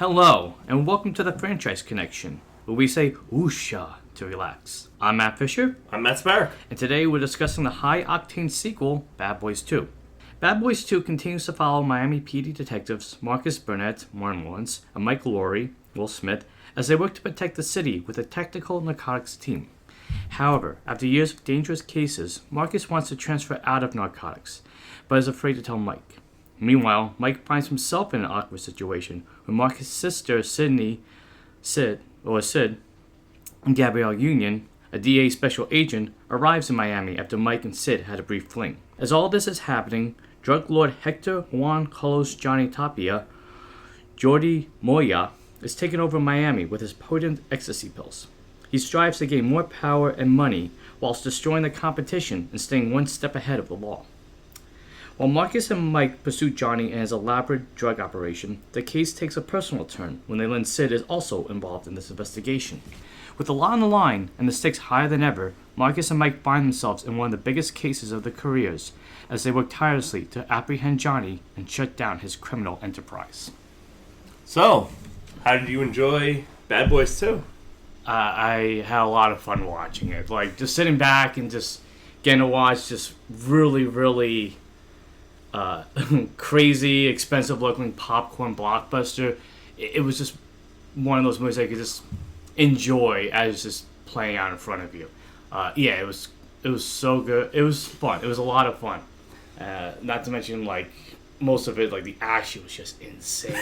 Hello, and welcome to the Franchise Connection, where we say "Oosha" to relax. I'm Matt Fisher. I'm Matt Sparrow. And today we're discussing the high-octane sequel, Bad Boys 2. Bad Boys 2 continues to follow Miami PD detectives Marcus Burnett, Martin Lawrence, and Mike Lowery, Will Smith, as they work to protect the city with a tactical narcotics team. However, after years of dangerous cases, Marcus wants to transfer out of narcotics, but is afraid to tell Mike. Meanwhile, Mike finds himself in an awkward situation when Marcus' sister, Sid, and Gabrielle Union, a DA special agent, arrives in Miami after Mike and Sid had a brief fling. As all this is happening, drug lord Hector Juan Carlos Johnny Tapia, Jordi Moya, is taking over Miami with his potent ecstasy pills. He strives to gain more power and money whilst destroying the competition and staying one step ahead of the law. While Marcus and Mike pursue Johnny and his elaborate drug operation, the case takes a personal turn when they learn Sid is also involved in this investigation. With a lot on the line and the stakes higher than ever, Marcus and Mike find themselves in one of the biggest cases of their careers as they work tirelessly to apprehend Johnny and shut down his criminal enterprise. So, how did you enjoy Bad Boys 2? I had a lot of fun watching it. Like, just sitting back and just getting to watch just really crazy, expensive-looking popcorn blockbuster. It was just one of those movies I could just enjoy as just playing out in front of you. It was so good. It was fun. It was a lot of fun. Not to mention, like, most of it, like, the action was just insane.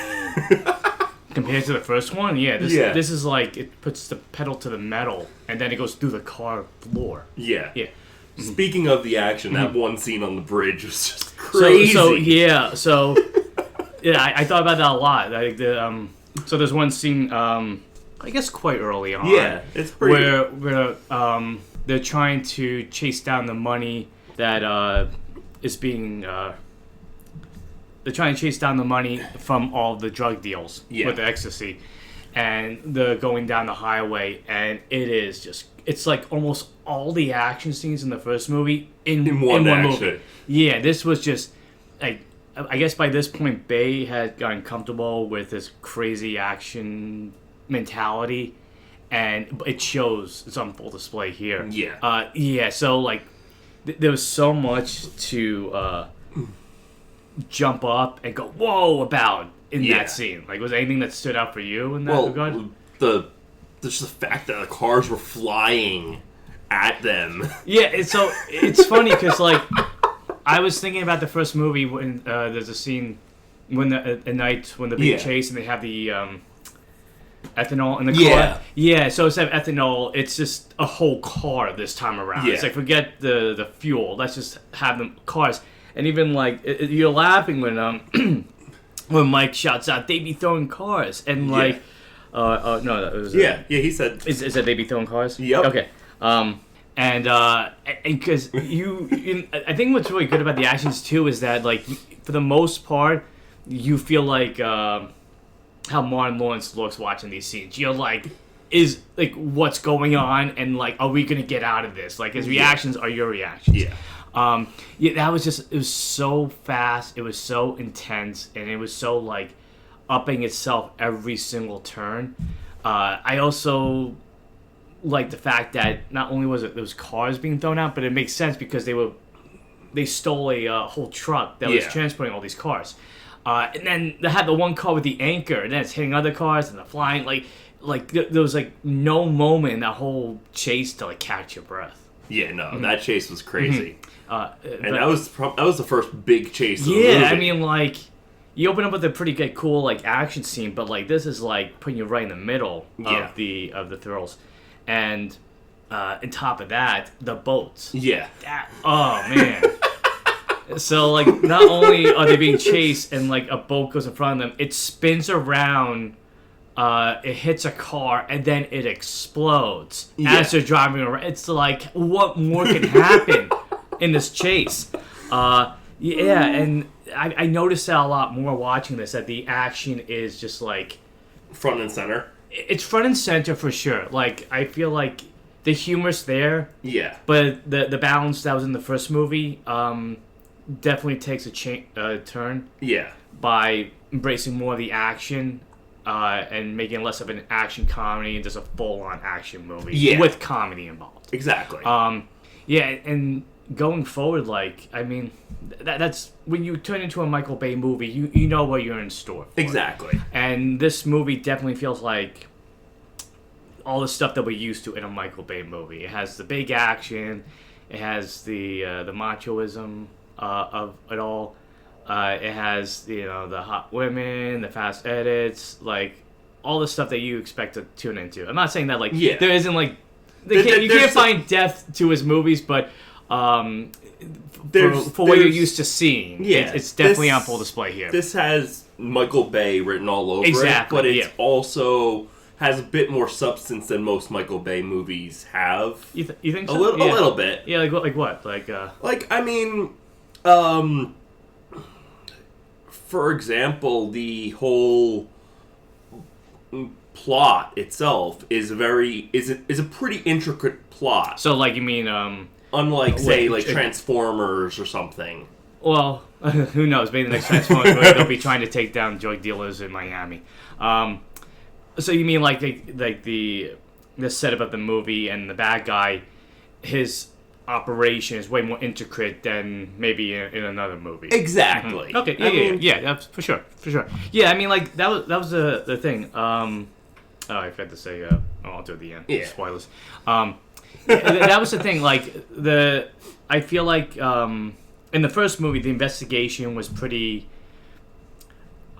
Compared to the first one, this is like, it puts the pedal to the metal, and then it goes through the car floor. Yeah. Yeah. Speaking of the action, that one scene on the bridge was just crazy. I thought about that a lot. Like so there's one scene, I guess quite early on. Yeah, it's pretty. Where they're trying to chase down the money that is being. They're trying to chase down the money from all the drug deals with the ecstasy, and they're going down the highway, and it's like almost all the action scenes in the first movie in one movie. Yeah, this was just like, I guess by this point Bay had gotten comfortable with this crazy action mentality, and it shows. It's on full display here. Yeah. So like, there was so much to jump up and go whoa about in that scene. Like, was there anything that stood out for you in that regard? Just the fact that the cars were flying at them. Yeah, it's funny because, like, I was thinking about the first movie when there's a scene when at night when they're being chased and they have the ethanol in the car. Yeah, so instead of ethanol, it's just a whole car this time around. Yeah. It's like, forget the fuel. Let's just have them cars. And even, like, you're laughing when when Mike shouts out, "They be throwing cars," and like. No, that was he said. Is that they be throwing cars? Yep. Okay. And because I think what's really good about the actions too is that, like, for the most part, you feel like how Martin Lawrence looks watching these scenes. You're like, is like, what's going on, and like, are we gonna get out of this? Like, his reactions are your reactions. Yeah. That was just, it was so fast, it was so intense, and it was so, like, upping itself every single turn. I also like the fact that not only was it those cars being thrown out, but it makes sense because they stole a whole truck that was transporting all these cars, and then they had the one car with the anchor, and then it's hitting other cars and they're flying. There was like no moment in that whole chase to like catch your breath. Yeah, no, that chase was crazy, and that was the first big chase. Of the movie. I mean, like, you open up with a pretty good, cool, like, action scene, but like, this is like putting you right in the middle of the thrills, and on top of that, the boats. Yeah. Oh man. So, like, not only are they being chased and like a boat goes in front of them, it spins around. It hits a car and then it explodes as they're driving around. It's like, what more can happen in this chase? And I noticed that a lot more watching this, that the action is just like front and center. It's front and center for sure. Like, I feel like the humor's there. Yeah. But the balance that was in the first movie definitely takes a turn. Yeah. By embracing more of the action and making less of an action comedy and just a full-on action movie with comedy involved. Exactly. Yeah, and going forward, like, I mean, that's when you turn into a Michael Bay movie, you know what you're in store for. Exactly. And this movie definitely feels like all the stuff that we're used to in a Michael Bay movie. It has the big action, it has the machoism of it all. It has, the hot women, the fast edits, like, all the stuff that you expect to tune into. I'm not saying that, like, there isn't, like, you can't find depth to his movies, but for what you're used to seeing, it's definitely on full display here. This has Michael Bay written all over it, but it also has a bit more substance than most Michael Bay movies have. You think so? A little bit. Yeah, like what? I mean, for example, the whole plot itself is a pretty intricate plot. So, like, you mean unlike, say, Transformers or something. Well, who knows? Maybe the next Transformers they'll be trying to take down drug dealers in Miami. So you mean like the setup of the movie and the bad guy, his operation is way more intricate than maybe in another movie. Exactly. Mm-hmm. Okay. Yeah. That's for sure. Yeah. I mean, like that was the thing. I forgot to say. I'll do it at the end. Yeah. Spoilers. That was the thing. Like I feel like in the first movie, the investigation was pretty.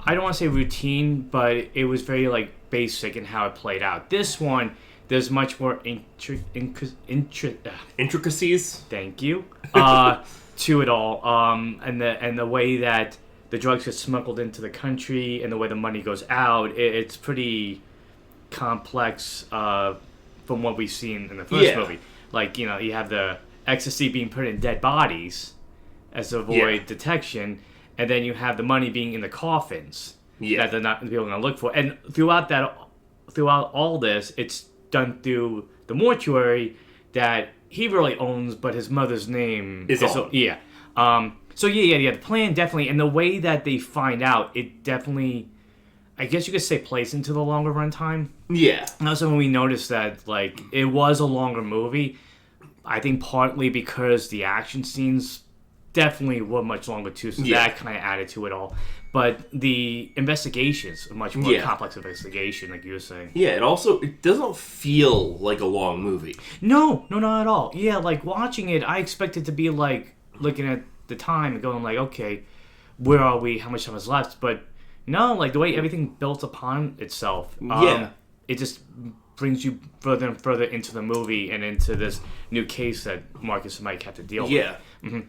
I don't want to say routine, but it was very like basic in how it played out. This one, there's much more intricacies. Thank you. To it all, and the way that the drugs get smuggled into the country and the way the money goes out, it's pretty complex from what we've seen in the first movie. Like, you have the ecstasy being put in dead bodies as to avoid detection. And then you have the money being in the coffins that they're not people going to look for. And throughout all this, it's done through the mortuary that he really owns, but his mother's name is on. So the plan definitely, and the way that they find out, it definitely, I guess you could say, plays into the longer runtime. Yeah. And also when we noticed that, like, it was a longer movie, I think partly because the action scenes definitely were much longer too, so that kind of added to it all. But the investigations, a much more complex investigation, like you were saying. Yeah, it doesn't feel like a long movie. No, not at all. Yeah, like watching it, I expected to be like looking at the time and going like, okay, where are we? How much time is left? But no, like the way everything built upon itself, it just brings you further and further into the movie and into this new case that Marcus and Mike have to deal with. Yeah. Mm-hmm.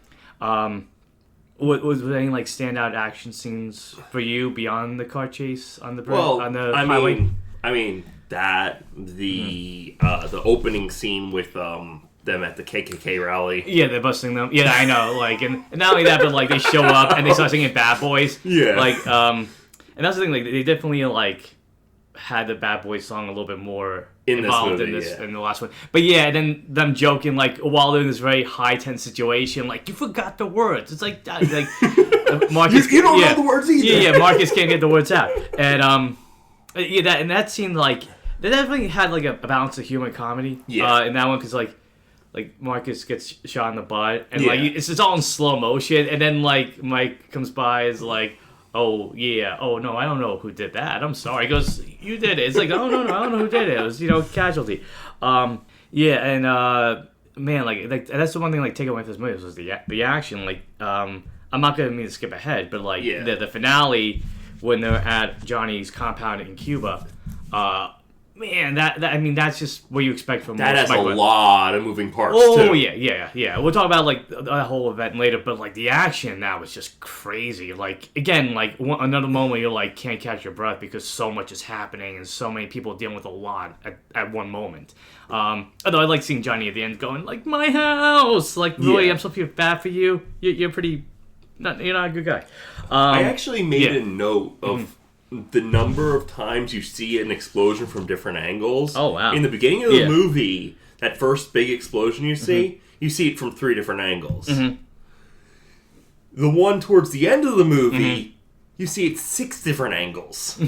Was there any like standout action scenes for you beyond the car chase on the highway? I mean that the opening scene with them at the KKK rally. Yeah, they're busting them. Yeah, I know. Like, and not only that, but like they show up and they start singing Bad Boys. Yeah. Like, and that's the thing. Like, they definitely like had the Bad Boys song a little bit more involved in the last one. But yeah, then them joking like while they're in this very high tense situation, like you forgot the words. It's like Marcus. you don't know the words either. Yeah, Marcus can't get the words out, and that seemed like they definitely had like a balance of humor and comedy. Yeah. In that one, because like Marcus gets shot in the butt, and like it's just all in slow motion, and then like Mike comes by is like, oh yeah, oh no, I don't know who did that. I'm sorry. He goes, you did it. It's like, oh no, I don't know who did it. It was Casualty. Man, like that's the one thing like taking away from this movie was the action. Like I'm not gonna mean to skip ahead, but like the finale when they're at Johnny's compound in Cuba. Man, that's just what you expect from that. Has a Michael. lot of moving parts. Oh, yeah. We'll talk about like the whole event later, but like the action that was just crazy. Like again, like another moment you're like can't catch your breath because so much is happening and so many people dealing with a lot at one moment. Although I like seeing Johnny at the end going like my house, like really, I'm supposed to feel bad for you. You're not a good guy. I actually made a note of. The number of times you see an explosion from different angles. Oh, wow. In the beginning of the movie, that first big explosion you see it from 3 different angles. Mm-hmm. The one towards the end of the movie, you see it 6 different angles.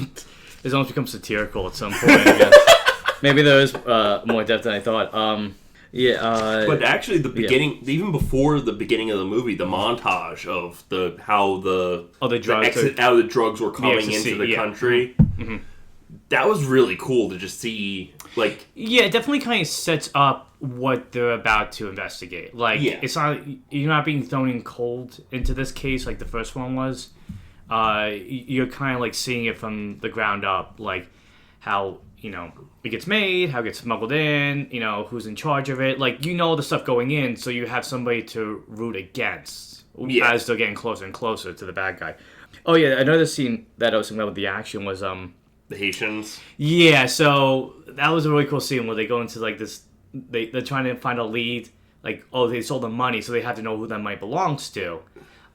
It's almost become satirical at some point, I guess. Maybe there is more depth than I thought. But actually, the beginning, even before the beginning of the movie, the montage of how the drugs were coming into the country, that was really cool to just see. Like, yeah, it definitely kind of sets up what they're about to investigate. Like, it's not, you're not being thrown in cold into this case like the first one was. You're kind of like seeing it from the ground up, like how, you know, it gets made, how it gets smuggled in, you know, who's in charge of it. Like, you know the stuff going in, so you have somebody to root against as they're getting closer and closer to the bad guy. Oh, yeah, another scene that I was thinking about with the action was... the Haitians? Yeah, so that was a really cool scene where they go into, like, this... They're trying to find a lead. Like, oh, they sold them money, so they have to know who that money belongs to.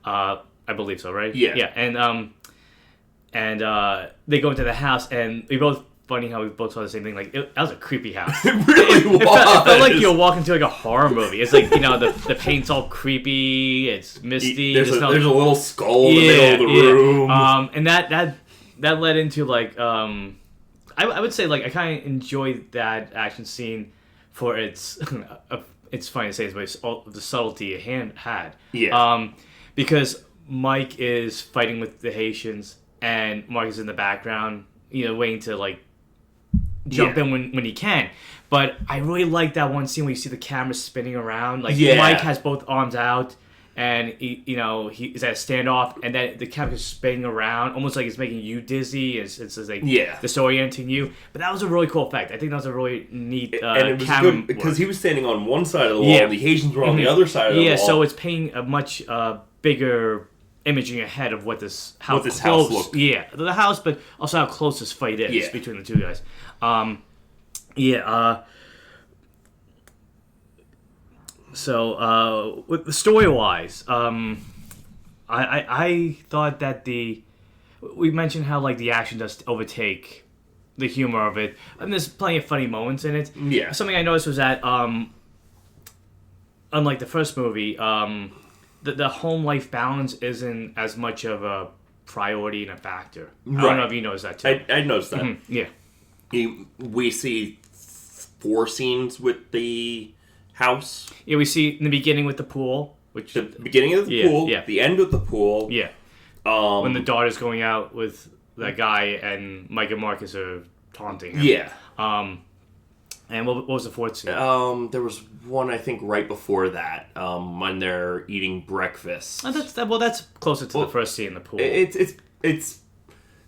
I believe so, right? Yeah. Yeah, and they go into the house, and we both... Funny how we both saw the same thing. Like, that was a creepy house. It really was. It felt like you were walking to like a horror movie. It's like, you know, the paint's all creepy. It's misty. There's a little skull in the middle of the room. And that led into like I would say like I kind of enjoyed that action scene for its it's funny to say this, but the subtlety it had. Yeah. Because Mike is fighting with the Haitians, and Mark is in the background, you know, waiting to like jump in when he can. But I really like that one scene where you see the camera spinning around. Like, Mike has both arms out, and he is at a standoff, and then the camera's spinning around, almost like it's making you dizzy. It's like disorienting you. But that was a really cool effect. I think that was a really neat and it was good because he was standing on one side of the wall, and the Haitians were on the other side of the wall. Yeah, so it's painting a much bigger image in your head of what this house looks. Yeah, the house, but also how close this fight is between the two guys. So with the story-wise, I thought that we mentioned how like the action does overtake the humor of it, and there's plenty of funny moments in it. Yeah. Something I noticed was that unlike the first movie, the home life balance isn't as much of a priority and a factor. I don't know if you noticed that too. I noticed that. Mm-hmm. Yeah. We see 4 scenes with the house. Yeah, we see in the beginning with the pool, which the beginning of the pool, the end with the pool. Yeah. When the daughter's going out with that guy and Mike and Marcus are taunting him. Yeah. And what was the 4th scene? There was one, I think, right before that, when they're eating breakfast. Oh, that's closer to the first scene in the pool. It's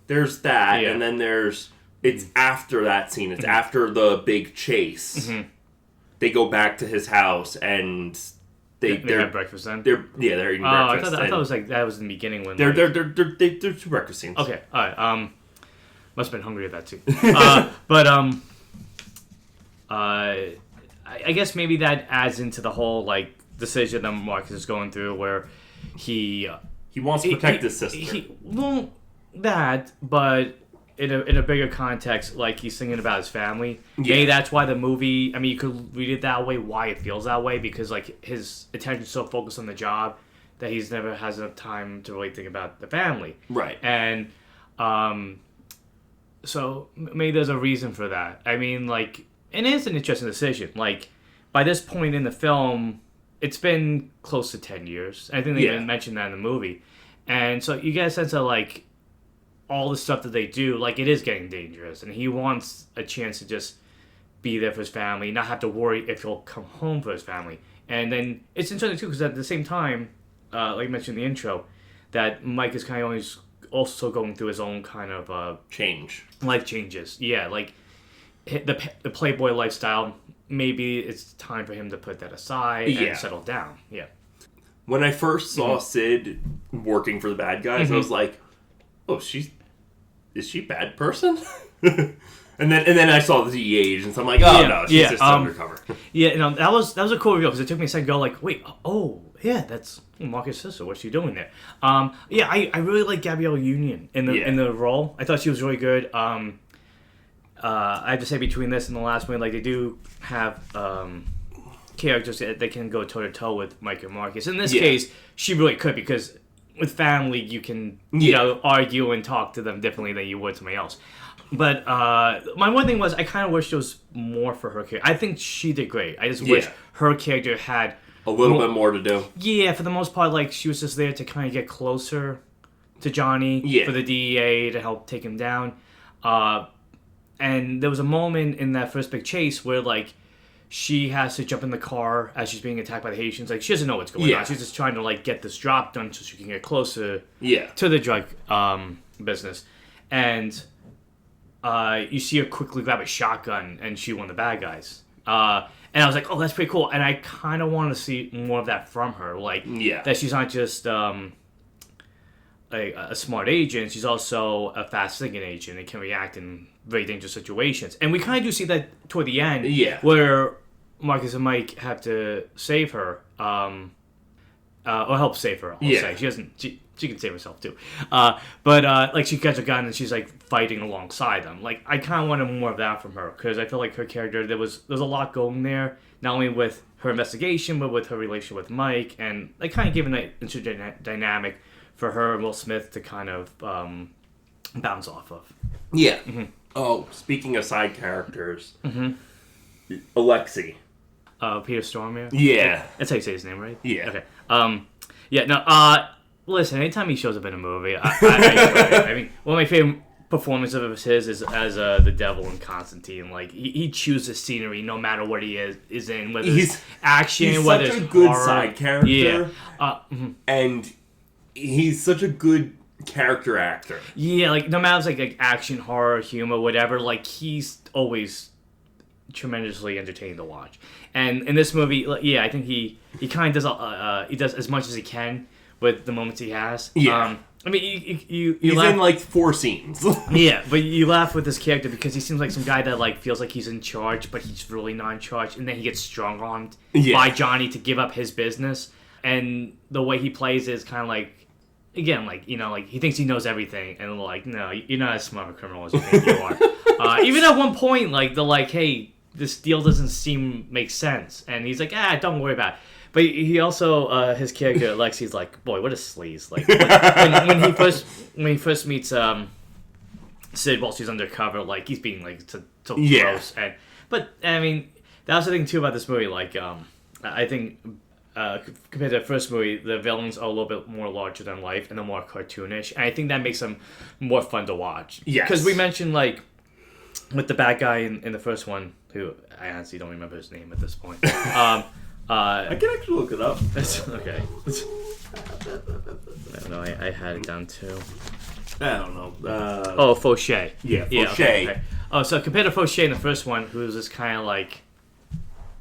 there's that, and then it's after that scene. It's after the big chase. Mm-hmm. They go back to his house, and they have breakfast then. They're eating breakfast. I thought it was like that was in the beginning when they're 2 breakfast scenes. Okay, all right. Must have been hungry at that too. I guess maybe that adds into the whole like decision that Marcus is going through, where he wants to protect his sister. But in a bigger context, like he's thinking about his family. Yeah. Maybe that's why the movie. I mean, you could read it that way. Why it feels that way, because like his attention's so focused on the job that he's never has enough time to really think about the family. Right. And so maybe there's a reason for that. I mean, like, it is an interesting decision. Like, by this point in the film, it's been close to 10 years. I think they even mentioned that in the movie. And so you get a sense of, like, all the stuff that they do, like, it is getting dangerous. And he wants a chance to just be there for his family, not have to worry if he'll come home for his family. And then it's interesting, too, because at the same time, like I mentioned in the intro, that Mike is kind of also going through his own kind of life changes. Yeah, like the Playboy lifestyle, maybe it's time for him to put that aside and settle down. Yeah. When I first saw Sid working for the bad guys, I was like, oh, is she a bad person? And then I saw the DEA agents. I'm like, oh no, she's just undercover. That was a cool reveal, because it took me a second to go like, wait, that's Marcus' sister. What's she doing there? I really like Gabrielle Union in the role. I thought she was really good. I have to say, between this and the last one, like, they do have characters that can go toe to toe with Mike and Marcus. In this case, she really could, because with family, you can argue and talk to them differently than you would somebody else. But my one thing was, I kind of wish there was more for her character. I think she did great. I just wish her character had a little bit more to do. Yeah, for the most part, like, she was just there to kind of get closer to Johnny for the DEA to help take him down. And there was a moment in that first big chase where, like, she has to jump in the car as she's being attacked by the Haitians. Like, she doesn't know what's going on. She's just trying to, like, get this drop done so she can get closer to the drug business. And you see her quickly grab a shotgun and shoot one of the bad guys. And I was like, oh, that's pretty cool. And I kind of want to see more of that from her. Like, that she's not just a smart agent. She's also a fast-thinking agent and can react in very dangerous situations. And we kind of do see that toward the end, where Marcus and Mike have to save her, or help save her, I'll say. She doesn't... She can save herself, too. But like, she gets a gun and she's, like, fighting alongside them. Like, I kind of wanted more of that from her, because I feel like her character, there's a lot going there, not only with her investigation, but with her relationship with Mike, and they kind of gave an interesting dynamic for her and Will Smith to kind of bounce off of. Yeah. Mm-hmm. Oh, speaking of side characters, Alexei. Peter Stormare? Yeah. That's how you say his name, right? Yeah. Okay. Listen, anytime he shows up in a movie, I mean, one of my favorite performances of his is as the devil in Constantine. Like, he chooses scenery no matter what he is in, whether it's action, whether it's horror. He's such a good side character. And he's such a good character actor. Yeah, like, no matter if it's like action, horror, humor, whatever, like, he's always tremendously entertaining to watch. And in this movie, I think he kind of does he does as much as he can with the moments he has. Yeah. I mean, you he's laugh, in, like, 4 scenes. Yeah, but you laugh with this character because he seems like some guy that, like, feels like he's in charge, but he's really not in charge, and then he gets strong-armed by Johnny to give up his business, and the way he plays is kind of like, again, like, you know, like, he thinks he knows everything, and like, no, you're not as smart a criminal as you think you are. Even at one point, like, they're like, hey, this deal doesn't make sense, and he's like, don't worry about it. But he also, his character, Alexi's like, boy, what a sleaze. Like, when he first meets Sid while she's undercover, like, he's being, like, so gross. But, I mean, that was the thing, too, about this movie. Like, I think, compared to the first movie, the villains are a little bit more larger than life and they're more cartoonish. And I think that makes them more fun to watch. Yes. Because we mentioned, like, with the bad guy in the first one, who I honestly don't remember his name at this point. I can actually look it up. Okay. I don't know. I had it down too. I don't know. Fauché. Yeah, Fauché. Okay. Oh, so compared to Fauché in the first one, who's just kind of like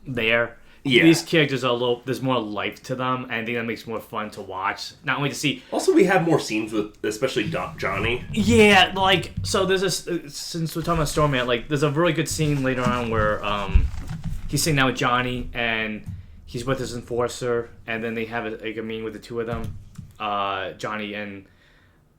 there. Yeah. These characters are there's more life to them, and I think that makes more fun to watch. Not only to see. Also, we have more scenes with, especially Johnny. Yeah, like, so there's this, since we're talking about Stormman, like, there's a really good scene later on where he's sitting down with Johnny, and he's with his enforcer, and then they have a meeting with the two of them, Johnny and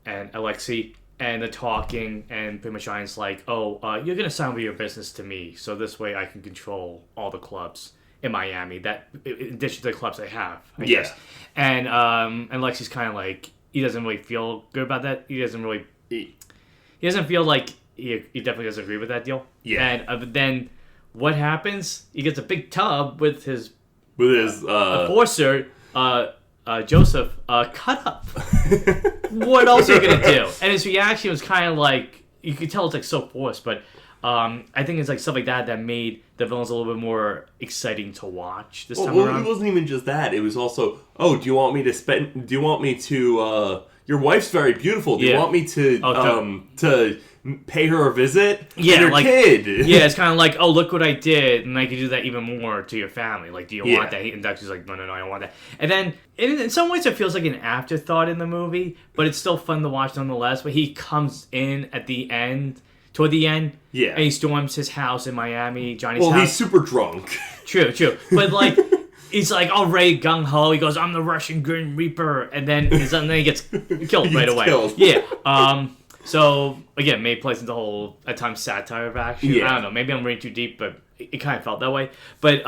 Alexei, and they're talking, and pretty much Johnny's like, you're going to sign over your business to me, so this way I can control all the clubs in Miami, that in addition to the clubs I have, I guess. And Alexei's kind of like, he doesn't really feel good about that. He doesn't feel like he definitely doesn't agree with that deal. Yeah. And then what happens? He gets a big tub with his enforcer, Joseph, cut up. What else are you gonna do? And his reaction was kind of like, you could tell it's like so forced, but I think it's like stuff like that made the villains a little bit more exciting to watch this time around. It wasn't even just that. It was also, do you want me to your wife's very beautiful. Do you want me to pay her a visit? Yeah, and her like, kid. Yeah, it's kind of like, look what I did, and I could do that even more to your family. Like, do you want that? And Dexter's like, no, I don't want that. And then, in some ways, it feels like an afterthought in the movie, but it's still fun to watch nonetheless. But he comes in at the end, toward the end, and he storms his house in Miami, Johnny's house. Well, he's super drunk. True. But, like, he's like all ready, gung-ho. He goes, I'm the Russian Grim Reaper. And then he gets killed right away. Killed. Yeah. So, again, maybe it plays into the whole, at times, satire of action. Yeah. I don't know. Maybe I'm reading too deep, but it kind of felt that way. But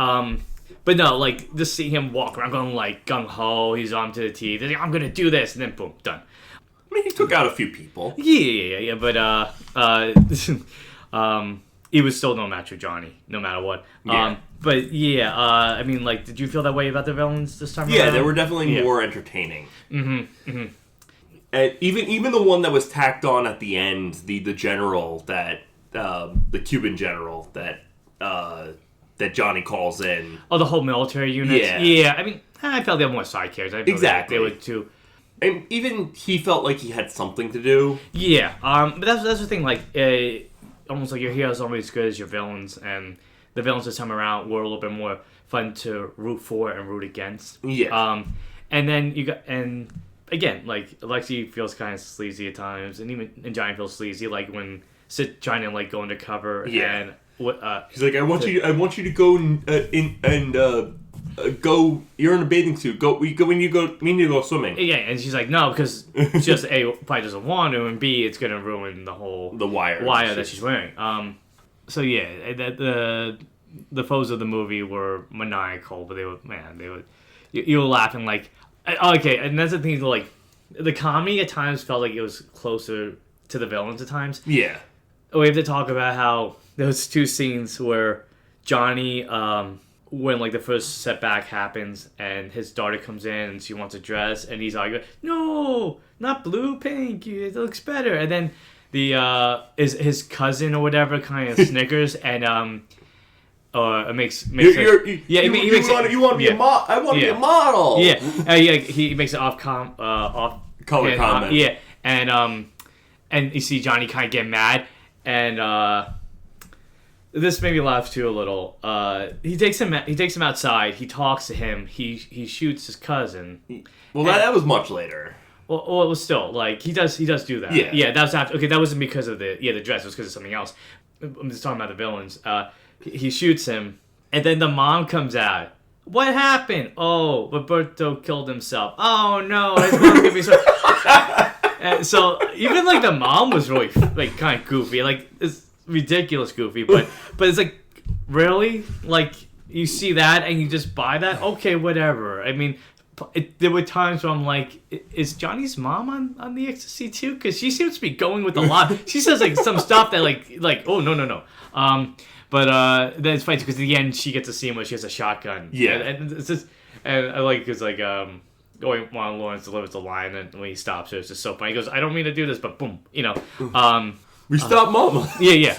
But no, like, just see him walk around going, like, gung-ho, he's on to the teeth, he's like, I'm gonna do this, and then boom, done. I mean, he took out a few people. Yeah, but, he was still no match for Johnny, no matter what. Yeah. But, yeah, I mean, like, did you feel that way about the villains this time around? Yeah, they were definitely more entertaining. Mm-hmm. And even the one that was tacked on at the end, the general that, the Cuban general that Johnny calls in. Oh, the whole military unit? Yeah, I mean, I felt they were more side characters. Exactly. They were too... And even he felt like he had something to do. Yeah, but that's the thing, like, almost like your heroes aren't as good as your villains, and the villains this time around were a little bit more fun to root for and root against. Yeah. And then you got, and again, like, Alexei feels kind of sleazy at times, and even Johnny feels sleazy, like when Sid trying to, like, go undercover, and he's like, I want you to go go. You're in a bathing suit. We need to go swimming. Yeah, and she's like, no, because just A, probably doesn't want to, and B, it's gonna ruin the wire that she's wearing. So yeah, the foes of the movie were maniacal, but they were you were laughing like, okay, and that's the thing, like, the comedy at times felt like it was closer to the villains at times. Yeah, we have to talk about how those two scenes where Johnny, when, like, the first setback happens and his daughter comes in and she wants a dress and he's arguing, no, not blue, pink, it looks better. And then his cousin or whatever kind of snickers and makes you want to be a model. I want to be a model. Yeah, he makes an off color comment. Yeah, and you see Johnny kind of get mad, and this made me laugh too a little. He takes him outside. He talks to him. He shoots his cousin. Well, that was much later. Well, it was still, like, he does do that. Yeah, that was after. Okay, that wasn't because of the dress. It was because of something else. I'm just talking about the villains. He shoots him, and then the mom comes out. What happened? Oh, Roberto killed himself. Oh no, his mom's gonna be so. And so even, like, the mom was really, like, kind of goofy. Like, it's ridiculous goofy, but it's like, really, like, you see that and you just buy that? Okay, whatever. I mean, there were times where I'm like, is Johnny's mom on the ecstasy too? Because she seems to be going with a lot. She says, like, some stuff that like oh no. But then it's funny because at the end she gets to see him when she has a shotgun. Yeah, and it's just, and I like, it's like going Juan Lawrence delivers the line, and when he stops her, it's just so funny. He goes, I don't mean to do this, but boom, you know. We stopped Mama. Yeah.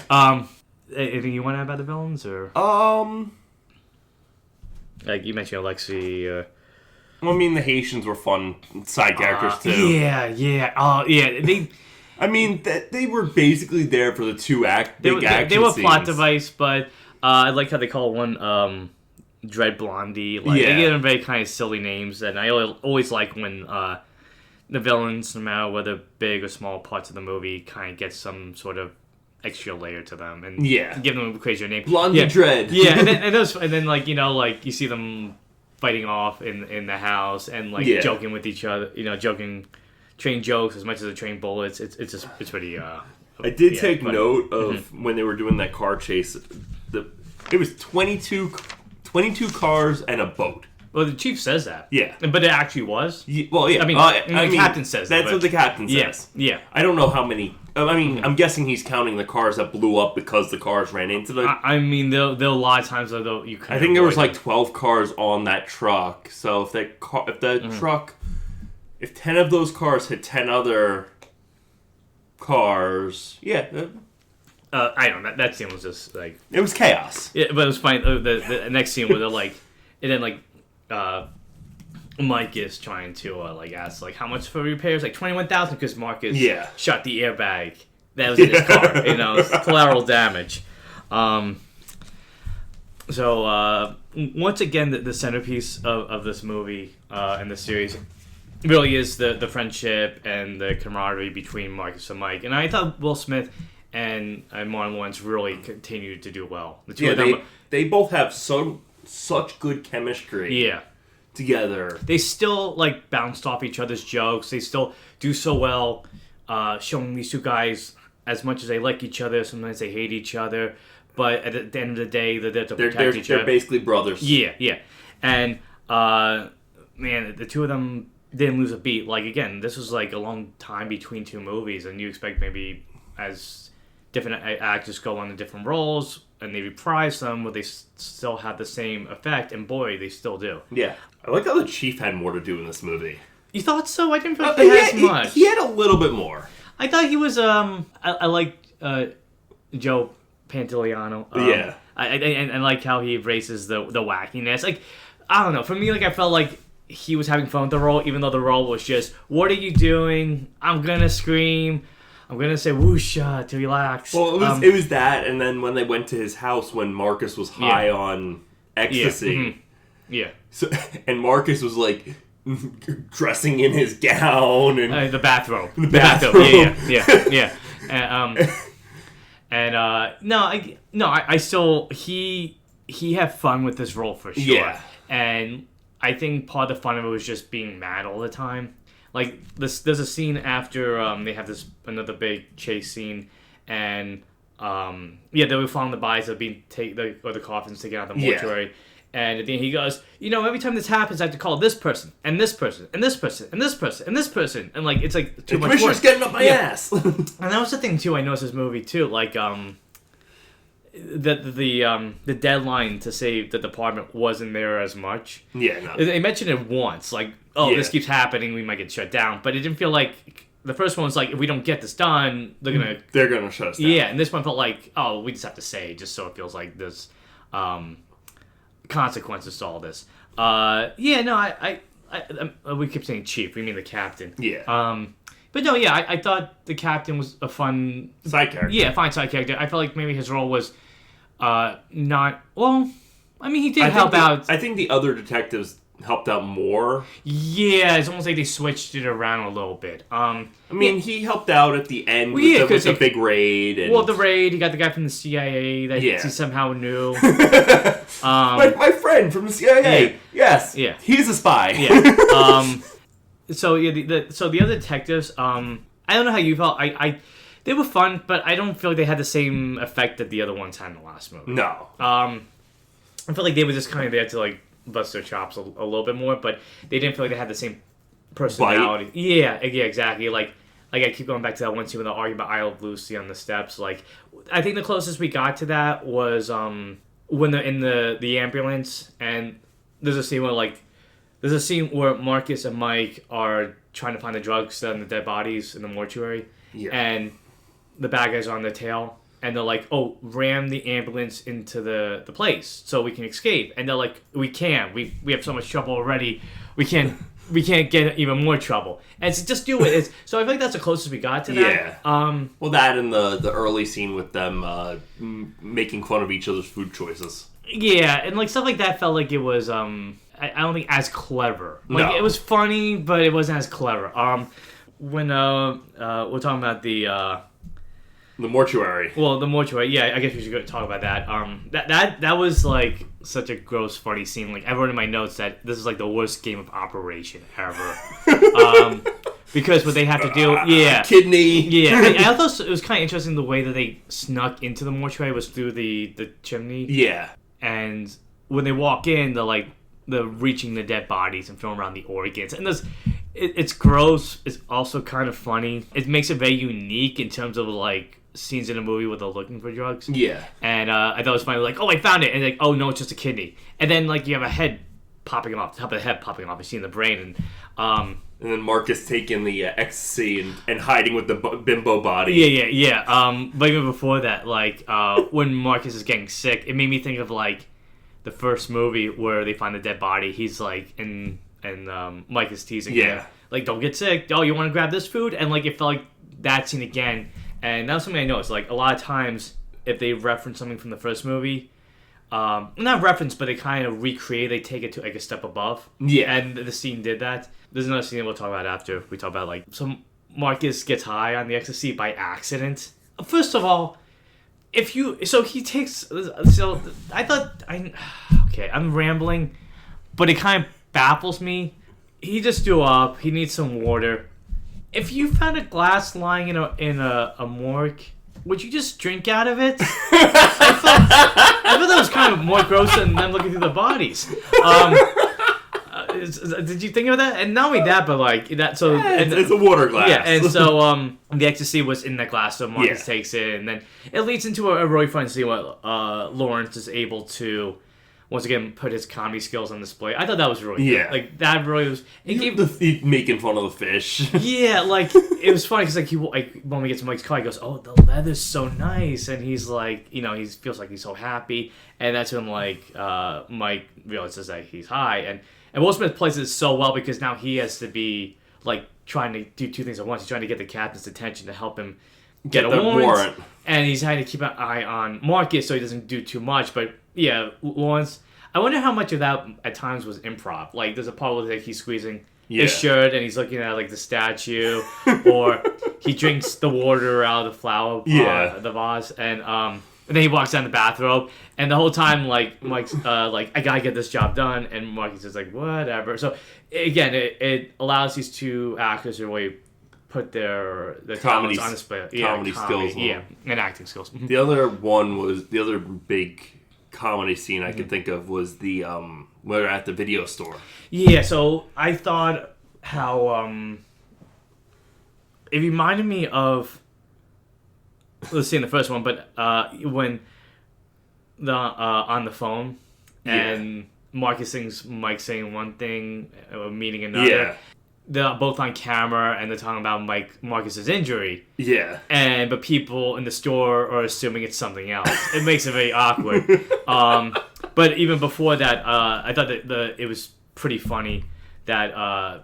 Anything you want to add about the villains, or like you mentioned Alexei. Well, I mean, the Haitians were fun side characters too. Yeah. Oh, yeah. I mean, they were basically there for the two big action They were scenes. plot device, but I like how they call one Dread Blondie. Like, they give them very kind of silly names, and I always like when the villains, no matter whether big or small parts of the movie, kind of get some sort of extra layer to them, and give them a crazier name. Blondie Dread. Yeah, and then like, you know, like, you see them fighting off in the house and, like, joking with each other, you know, train jokes as much as they train bullets. It's pretty. I did take note of when they were doing that car chase. It was 22 cars and a boat. Well, the chief says that. Yeah. But it actually was. Yeah, well, yeah. I mean, the captain says that. That's what the captain says. Yeah. I don't know how many. I mean, I'm guessing he's counting the cars that blew up because the cars ran into them. I mean, there are a lot of times, though, you couldn't. I think there was like 12 cars on that truck. So if if 10 of those cars hit 10 other cars, I don't know. That scene was just like, it was chaos. Yeah, but it was fine. The next scene where they're like, and then, like, Mike is trying to like ask, like, how much for repairs? Like 21,000, because Marcus shot the airbag that was in his car. You know, it's collateral damage. So once again, the centerpiece of this movie and the series really is the friendship and the camaraderie between Marcus and Mike. And I thought Will Smith and Martin Lawrence really continued to do well. The two of them, they both have such good chemistry. Yeah. Together. They still, like, bounced off each other's jokes. They still do so well showing these two guys, as much as they like each other, sometimes they hate each other. but at the end of the day, they're there to protect each other. They're basically brothers. Yeah. And, man, the two of them didn't lose a beat. Like, again, this was like a long time between two movies, and you expect maybe as different actors go on to different roles, and they reprise them, but they still have the same effect, and boy, they still do. Yeah. I like how the Chief had more to do in this movie. You thought so? I didn't feel like he had as much. He had a little bit more. I thought he was, I liked Joe Pantoliano. Yeah. I like how he embraces the wackiness. Like, I don't know. For me, like, I felt like he was having fun with the role, even though the role was just, what are you doing? I'm gonna scream. I'm gonna say whoosha to relax. Well, it was that, and then when they went to his house when Marcus was high on ecstasy. Yeah. Mm-hmm. Yeah. So, and Marcus was like dressing in his gown and the bathrobe. The bathrobe. Yeah. I still he had fun with this role for sure. Yeah. And I think part of the fun of it was just being mad all the time. Like there's a scene after they have another big chase scene, and they were following the bodies of being the coffins taken out of the mortuary. And then he goes, every time this happens, I have to call this person, and this person, and this person, and this person, and this person. And, like, it's, like, too much work. The commissioner's getting up my ass. And that was the thing, too, I noticed this movie, too. Like, the deadline to save the department wasn't there as much. Yeah, no. They mentioned it once, like, this keeps happening, we might get shut down. But it didn't feel like... The first one was like, if we don't get this done, they're gonna shut us down. Yeah, and this one felt like, we just have to say, just so it feels like this... consequences to all this. We keep saying chief. We mean the captain. Yeah. But no, yeah, I thought the captain was a fun side character. Yeah, fine side character. I felt like maybe his role was not well. I mean, he did help out. I think the other detectives helped out more. Yeah, it's almost like they switched it around a little bit. He helped out at the end with the big raid. And... Well, the raid, he got the guy from the CIA that he somehow knew. My friend from the CIA. Yeah. Yes. Yeah. He's a spy. Yeah. So the other detectives, I don't know how you felt. They were fun, but I don't feel like they had the same effect that the other ones had in the last movie. No. I felt like they were just kind of there to like bust their chops a little bit more, but they didn't feel like they had the same personality. Bite. Yeah, exactly. Like I keep going back to that one scene when they're arguing about I Love Lucy on the steps. Like, I think the closest we got to that was when they're in the ambulance, and there's a scene where Marcus and Mike are trying to find the drugs and the dead bodies in the mortuary, and the bad guys are on their tail. And they're like, oh, ram the ambulance into the place so we can escape. And they're like, we can't. We have so much trouble already. We can't get even more trouble. And it's just do it. So I feel like that's the closest we got to that. Yeah. Well, that and the early scene with them making fun of each other's food choices. Yeah, and like stuff like that felt like it was I don't think as clever. Like it was funny, but it wasn't as clever. When we're talking about the mortuary. Well, the mortuary. Yeah, I guess we should go talk about that. That was like such a gross, funny scene. Like I wrote in my notes that this is like the worst game of Operation ever. Because what they have to do, kidney. Yeah, I thought it was kind of interesting the way that they snuck into the mortuary was through the chimney. Yeah, and when they walk in, they're reaching the dead bodies and feeling around the organs, and it's gross. It's also kind of funny. It makes it very unique in terms of like scenes in a movie where they're looking for drugs. Yeah. And I thought it was funny, like, oh, I found it. And like, oh, no, it's just a kidney. And then, like, you have a head popping off, the top of the head popping off. You see in the brain. And then Marcus taking the ecstasy and hiding with the bimbo body. Yeah. But even before that, like, when Marcus is getting sick, it made me think of, like, the first movie where they find the dead body. He's, like, and Mike is teasing him. Like, don't get sick. Oh, you want to grab this food? And, like, it felt like that scene again. And that was something I noticed. Like, a lot of times, if they reference something from the first movie, not reference, but they kind of recreate, they take it to, like, a step above. Yeah. And the scene did that. There's another scene that we'll talk about after. We talk about, like, so Marcus gets high on the ecstasy by accident. First of all, I thought, I'm rambling, but it kind of baffles me. He just threw up. He needs some water. If you found a glass lying in a morgue would you just drink out of it? I thought that was kind of more gross than them looking through the bodies. Did you think of that? And not only that, but like that. So it's a water glass. Yeah, and so the ecstasy was in that glass, so Marcus takes it, and then it leads into a really fun scene where Lawrence is able to once again put his comedy skills on display. I thought that was really good. Like that really was. Making fun of the fish. Yeah, like it was funny because when we get to Mike's car, he goes, "Oh, the leather's so nice," and he's like, he feels like he's so happy, and that's when Mike realizes that he's high, and Will Smith plays it so well because now he has to be like trying to do two things at once. He's trying to get the captain's attention to help him get a warrant, and he's trying to keep an eye on Marcus so he doesn't do too much. But yeah, Lawrence, I wonder how much of that at times was improv. Like there's a part where he's squeezing his shirt and he's looking at like the statue, or he drinks the water out of the flower pot, the vase, and then he walks down the bathrobe, and the whole time, like, Mike's like, I gotta get this job done, and Marcus is like, whatever. So, again, it allows these two actors to really put their talents on display. Comedy skills. And acting skills. The other big comedy scene I could think of was the, when they're at the video store. Yeah, so I thought how, it reminded me of, let's see in the first one, but when on the phone and Marcus thinks Mike's saying one thing, meaning another. They're both on camera and they're talking about Marcus's injury. Yeah. But people in the store are assuming it's something else. It makes it very awkward. But even before that, I thought that it was pretty funny that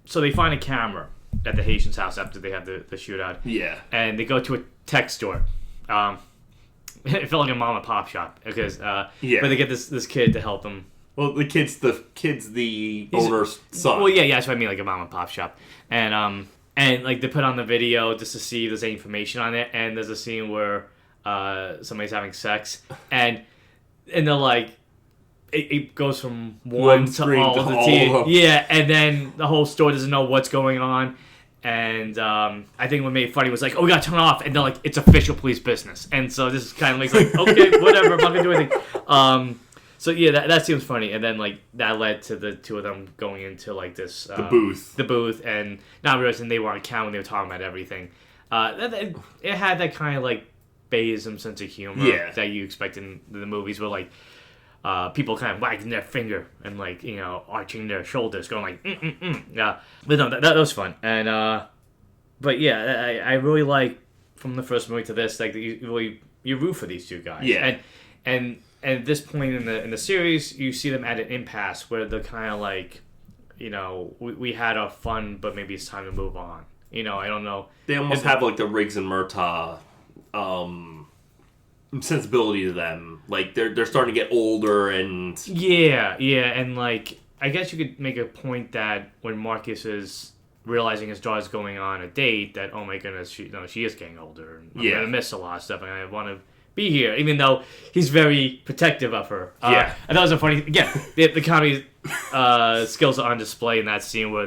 so they find a camera at the Haitian's house after they have the shootout. Yeah. And they go to a tech store. It felt like a mom and pop shop because but they get this kid to help them. Well, the kid's the owner's son. Well, yeah, that's what I mean, like a mom and pop shop. And like they put on the video just to see if there's any information on it, and there's a scene where somebody's having sex, and they're like, it goes from one to all of the TV. Yeah, and then the whole store doesn't know what's going on. And I think what made it funny was like, oh, we gotta turn it off. And they're like, it's official police business. And so this kind of makes like, okay, whatever, I'm not gonna do anything. So yeah, that seems funny. And then like that led to the two of them going into like this the booth, and not realizing they were on camera when they were talking about everything. It had that kind of like Bayism sense of humor that you expect in the movies, where like people kind of wagging their finger and like arching their shoulders, going like yeah. But no, that was fun. And but yeah, I really like from the first movie to this, like you root for these two guys. Yeah. And at this point in the series, you see them at an impasse where they're kind of like, we had our fun, but maybe it's time to move on. I don't know. They almost have like the Riggs and Murtaugh sensibility to them. Like they're starting to get older and and like I guess you could make a point that when Marcus is realizing his daughter's going on a date, that oh my goodness, she is getting older. And I'm gonna miss a lot of stuff, and I want to be here, even though he's very protective of her. And that was a funny. Again, the comedy skills are on display in that scene where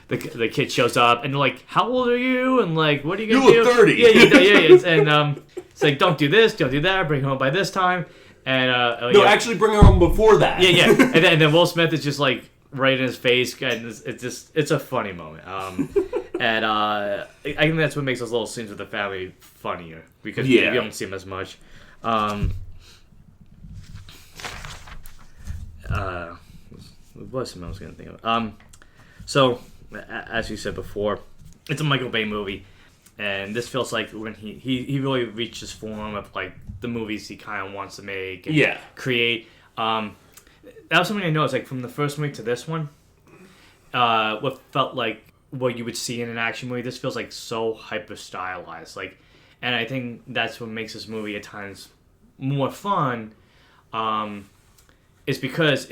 the kid shows up and they're like, "How old are you?" And like, "What are you gonna do?" You look 30. Yeah. And it's like, "Don't do this, don't do that. Bring her home by this time." And actually bring her home before that. Yeah. And then Will Smith is just like right in his face, and it's a funny moment. And I think that's what makes those little scenes with the family funnier because you don't see them as much. What was something I was gonna think of? So as you said before, it's a Michael Bay movie, and this feels like when he really reached his form of like the movies he kind of wants to make and create. That was something I noticed, like from the first movie to this one. What felt like what you would see in an action movie, this feels like so hyper stylized, like, and I think that's what makes this movie at times more fun. Is because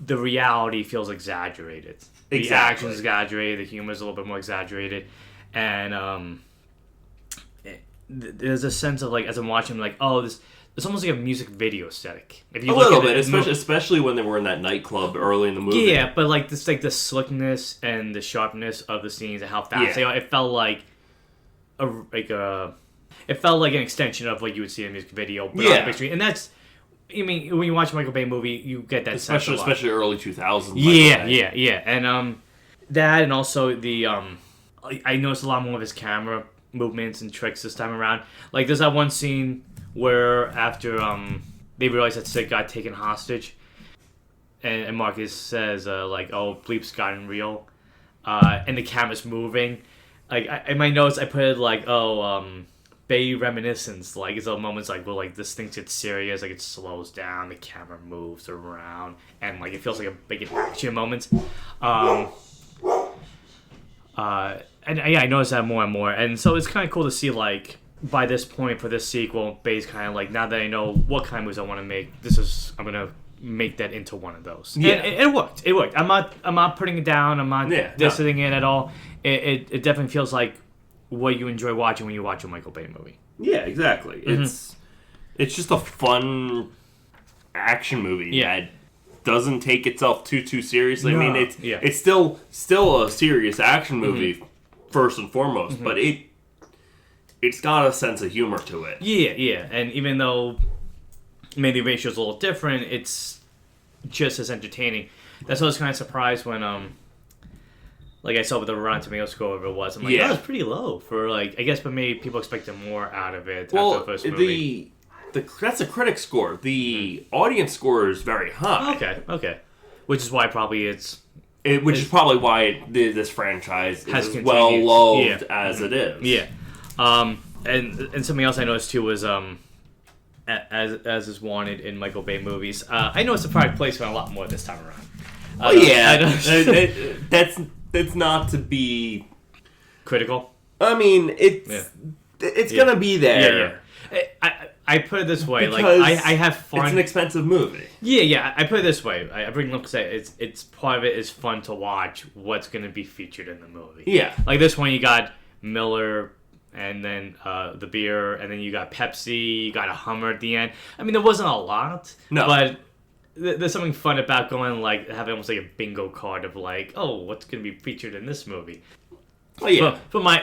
the reality feels exaggerated. The action is exaggerated, the humor is a little bit more exaggerated, and there's a sense of like as I'm watching, like, oh, it's almost like a music video aesthetic. If you a little bit, especially when they were in that nightclub early in the movie. Yeah, but like this, like the slickness and the sharpness of the scenes and how fast they are. It felt like it felt like an extension of what you would see in a music video. But on the big screen. And that's, I mean, when you watch a Michael Bay movie, you get that sense a lot. Especially early 2000s. Yeah. And that, and also the I noticed a lot more of his camera movements and tricks this time around. Like, there's that one scene where after they realize that Sid got taken hostage, and Marcus says like, "Oh, bleep's gotten real," and the camera's moving. Like, in my notes, I put it like, Bay reminiscence. Like, it's a moments like where like this thing gets serious, like it slows down, the camera moves around, and like it feels like a big action moment. And yeah, I noticed that more and more, and so it's kind of cool to see, like, by this point for this sequel, Bay's kind of like, now that I know what kind of movies I want to make, I'm gonna make that into one of those. Yeah, and it worked. It worked. I'm not putting it down. I'm not dissing it at all. It definitely feels like what you enjoy watching when you watch a Michael Bay movie. Yeah, exactly. Mm-hmm. It's just a fun action movie that doesn't take itself too seriously. No. I mean, it's still a serious action movie first and foremost, but it's got a sense of humor to it. Yeah, and even though maybe the ratio's a little different, it's just as entertaining. That's why I was kind of surprised when like I saw what the Rotten Tomatoes score it was. I'm like, it's pretty low for, like, I guess, but maybe people expected more out of it after the first movie. That's a critic score. The audience score is very high. Okay. Which is why probably is probably why this franchise is as well loved as it is. Yeah. And something else I noticed too was as is wanted in Michael Bay movies. I noticed the product placement a lot more this time around. That's not to be critical. I mean, it's gonna be there. Yeah. I put it this way, because like I have fun. It's an expensive movie. Yeah. I put it this way. I bring up to say it's part of it is fun to watch what's going to be featured in the movie. Yeah, like this one, you got Miller, and then the beer, and then you got Pepsi. You got a Hummer at the end. I mean, there wasn't a lot, but there's something fun about going, like, having almost like a bingo card of like, oh, what's going to be featured in this movie. Oh yeah, for my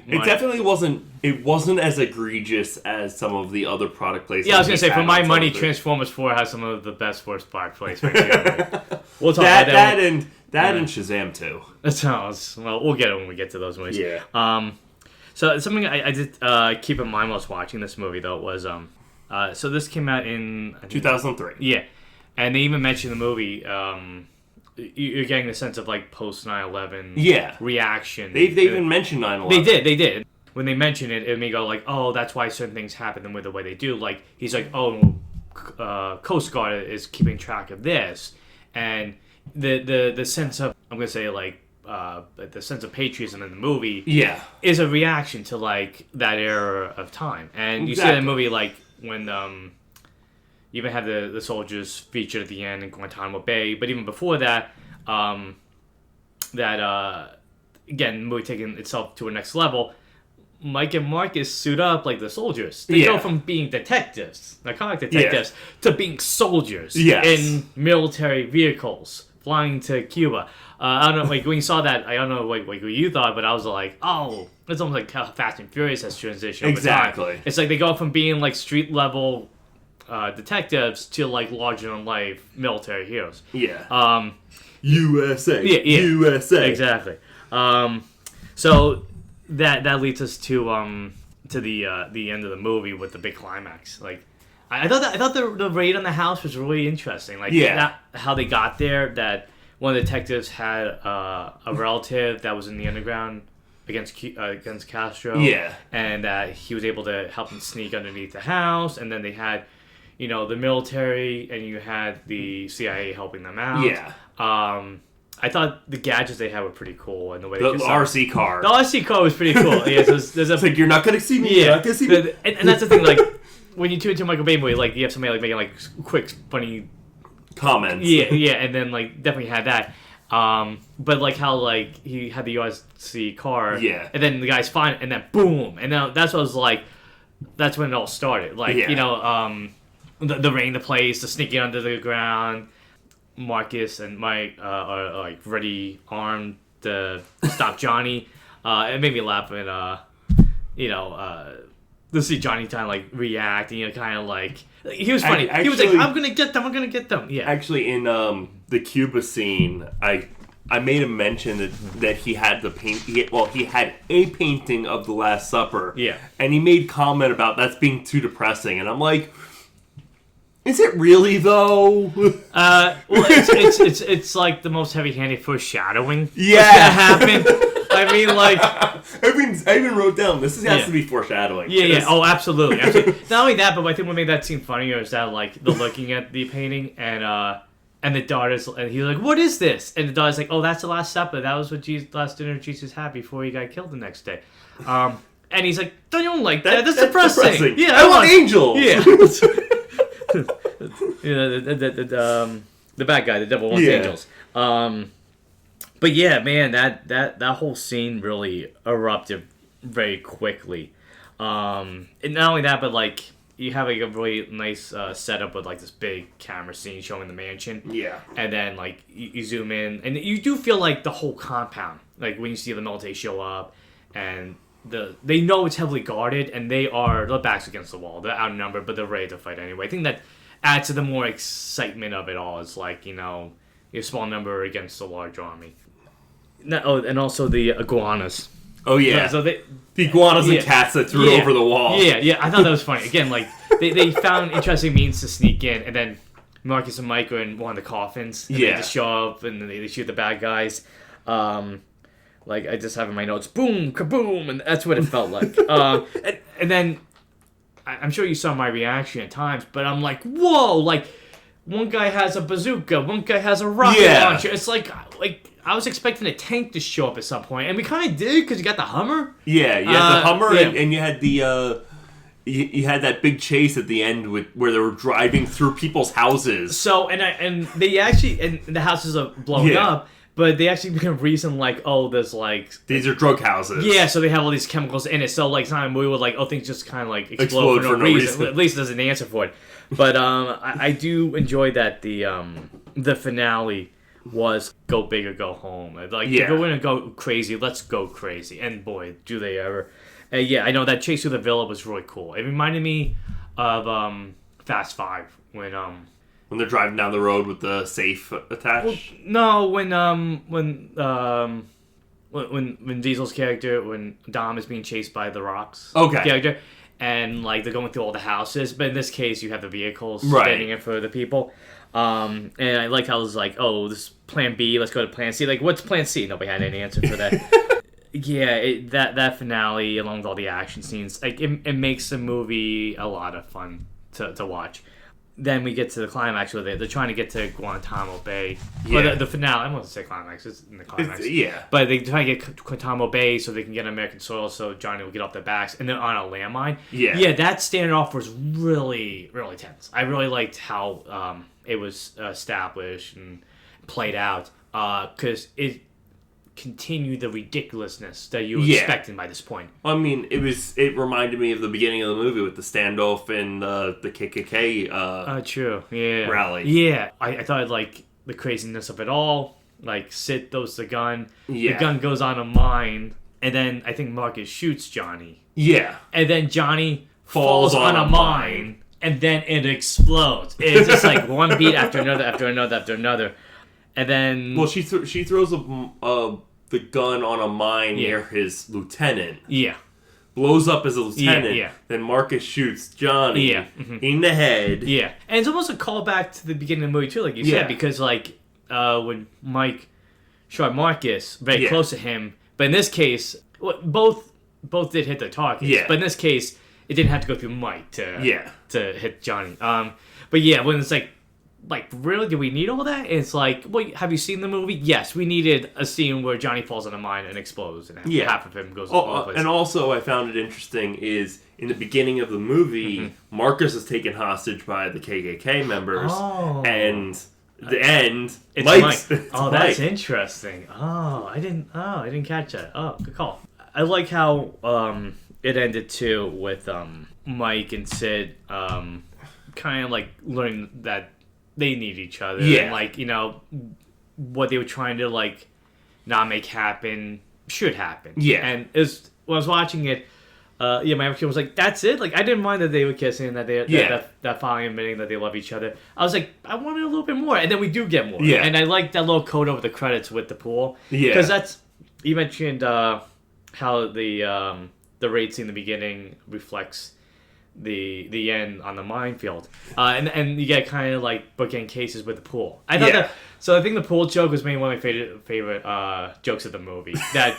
it definitely wasn't. It wasn't as egregious as some of the other product placements. Yeah, I was gonna say, for my money, Transformers 4 has some of the best worst product placements. We'll talk about that. And Shazam 2. Well, we'll get it when we get to those movies. Yeah. So something I did keep in mind while I was watching this movie though was so this came out in 2003. Yeah, and they even mentioned in the movie. You're getting the sense of, like, post 9/11 reaction. They even mentioned 9/11. They did. When they mention it, it may go like, oh, that's why certain things happen the way they do. Like, he's like, oh, Coast Guard is keeping track of this, and the sense of, I'm gonna say, like, the sense of patriotism in the movie is a reaction to, like, that era of time. And you see that in the movie, like, when you even had the soldiers featured at the end in Guantanamo Bay, but even before that, again, the movie taking itself to a next level. Mike and Marcus suit up like the soldiers. They go from being detectives, narcotic detectives, to being soldiers in military vehicles, flying to Cuba. I don't know, like, when you saw that, I don't know like what you thought, but I was like, oh, it's almost like how Fast and Furious has transitioned over time. It's like they go from being like street level detectives to, like, larger than life military heroes. Yeah. USA. Yeah. USA. Exactly. So that leads us to the end of the movie with the big climax. Like, I thought the raid on the house was really interesting. Like, how they got there. That one of the detectives had a relative that was in the underground against Castro. Yeah. And that he was able to help him sneak underneath the house, and then they had, the military, and you had the CIA helping them out. Yeah. I thought the gadgets they had were pretty cool, and the way the RC car. The RC car was pretty cool. Yeah, so there's it's like, you're not gonna see me. Yeah. You're not gonna see me. And that's the thing. Like, when you tune into a Michael Bay movie, like, you have somebody like making like quick, funny comments. Yeah, and then like definitely had that. But like how like he had the RC car. Yeah. And then the guy's fine, and then boom, and now that's what I was like. That's when it all started. Like the rain, the place, the sneaking under the ground. Marcus and Mike are like ready, armed to stop Johnny. It made me laugh when to see Johnny kind of like react, and kind of like he was funny. Actually, he was like, "I'm gonna get them." Yeah. Actually, in the Cuba scene, I made him mention that he had the paint. He had a painting of the Last Supper. Yeah. And he made comment about that's being too depressing, and I'm like, is it really though? Well, it's like the most heavy-handed foreshadowing. Yeah. That's gonna happen. I mean, like, I even wrote down this has to be foreshadowing. Yeah. Oh, absolutely. Not only that, but I think what made that scene funnier is that like the looking at the painting and the daughter's, and he's like, "What is this?" And the daughter's like, "Oh, that's the Last Supper. That was what last dinner Jesus had before he got killed the next day." And he's like, "Don't you like that? That's depressing." Yeah, I want angels. Yeah. The bad guy, the devil wants angels. But yeah, man, that whole scene really erupted very quickly. And not only that, but like you have like a really nice setup with like this big camera scene showing the mansion. Yeah. And then like you zoom in, and you do feel like the whole compound, like when you see the military show up, and they know it's heavily guarded, and their backs against the wall. They're outnumbered, but they're ready to fight anyway. I think that adds to the more excitement of it all. It's like, a small number against a large army. And also the iguanas. Oh, yeah. So the iguanas and cats that threw over the wall. Yeah. I thought that was funny. Again, like, they found interesting means to sneak in, and then Marcus and Mike are in one of the coffins. And they just show up, and they shoot the bad guys. Like, I just have in my notes, boom, kaboom, and that's what it felt like. And then, I'm sure you saw my reaction at times, but I'm like, whoa, like, one guy has a bazooka, one guy has a rocket launcher. It's like I was expecting a tank to show up at some point, and we kind of did, because you got the Hummer. Yeah, you had the Hummer, and you had the... You had that big chase at the end where they were driving through people's houses. So, and they actually... And the houses are blown up, but they actually become a reason, like, oh, there's, like... These are drug houses. Yeah, so they have all these chemicals in it. So, like, it's not a movie where, like, things just kind of, like, explode for no reason. At least there's an answer for it. But I do enjoy that the finale was go big or go home. Like, if we're going to go crazy, let's go crazy. And, boy, do they ever. I know that chase through the villa was really cool. It reminded me of Fast Five when they're driving down the road with the safe attached. Well, no, when Diesel's character, when Dom is being chased by the Rock's character, and like they're going through all the houses, but in this case you have the vehicles standing in for the people. And I like how it's like, oh, this is Plan B, let's go to Plan C. Like, what's Plan C? Nobody had any answer for that. That finale, along with all the action scenes, like it makes the movie a lot of fun to watch. Then we get to the climax where they're trying to get to Guantanamo Bay. Yeah. Well, the finale, I'm going to say climax, it's in the climax. But they try to get Guantanamo Bay so they can get on American soil so Johnny will get off their backs. And they're on a landmine. Yeah, that standoff was really, really tense. I really liked how it was established and played out. Because it continued the ridiculousness that you were expecting by this point. I mean, it reminded me of the beginning of the movie with the standoff and the KKK true. rally. Yeah, I thought like the craziness of it all. Like Sid throws the gun, the gun goes on a mine, and then I think Marcus shoots Johnny. Yeah. And then Johnny falls on a mine, and then it explodes. It's just like one beat after another, after another, after another. And then... Well, she throws the gun on a mine near his lieutenant. Yeah. Blows up as a lieutenant. Yeah. Then Marcus shoots Johnny in the head. Yeah. And it's almost a callback to the beginning of the movie, too, like you said, because, like, when Mike shot Marcus very close to him, but in this case, both did hit their targets. Yeah. But in this case, it didn't have to go through Mike to hit Johnny. But yeah, when it's like, really, do we need all that? And it's like, well, have you seen the movie? Yes, we needed a scene where Johnny falls on a mine and explodes, and half of him goes all over. And also, I found it interesting is in the beginning of the movie, Marcus is taken hostage by the KKK members, and the end, it's Mike. That's interesting. I didn't catch that. Oh, good call. I like how it ended too with Mike and Sid kind of like learning that they need each other. Yeah. And, like, what they were trying to, like, not make happen should happen. Yeah. And when I was watching it, my kid was like, "That's it." Like, I didn't mind that they were kissing and that that finally admitting that they love each other. I was like, I wanted a little bit more, and then we do get more. Yeah, and I like that little code over the credits with the pool. Yeah, because that's you mentioned how the raid scene in the beginning reflects the end on the minefield, and you get kind of like bookend cases with the pool. I thought that. So I think the pool joke was maybe one of my favorite jokes of the movie. That.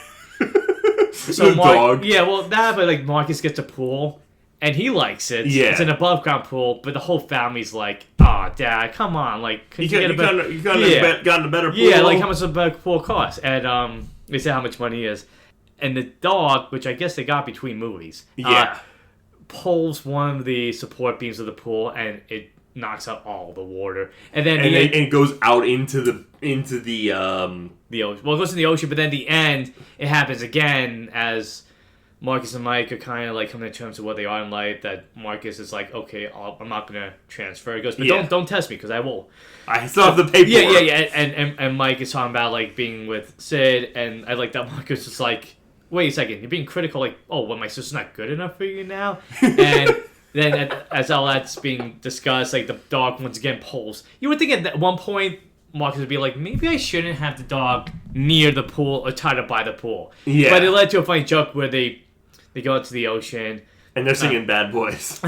So dog. Yeah, well, but like Marcus gets a pool, and he likes it. Yeah. It's an above ground pool, but the whole family's like, "Oh, Dad, come on! Like, you gotten a better pool." Yeah, like how much does a better pool cost? And they say how much money is, and the dog, which I guess they got between movies, pulls one of the support beams of the pool, and it knocks out all the water, and then it goes out into the ocean. Well, it goes in the ocean, but then at the end, it happens again as Marcus and Mike are kind of like coming to terms with what they are in life. That Marcus is like, okay, I'm not going to transfer. He goes, but don't test me because I will. I still have the paperwork. Yeah. And Mike is talking about like being with Sid, and I like that Marcus is like, wait a second, you're being critical. Like, oh, well, my sister's not good enough for you now, and. Then, as all that's being discussed, like the dog once again pulls. You would think at one point Marcus would be like, maybe I shouldn't have the dog near the pool or tied up by the pool. Yeah. But it led to a funny joke where they go into the ocean and they're singing "Bad Boys,"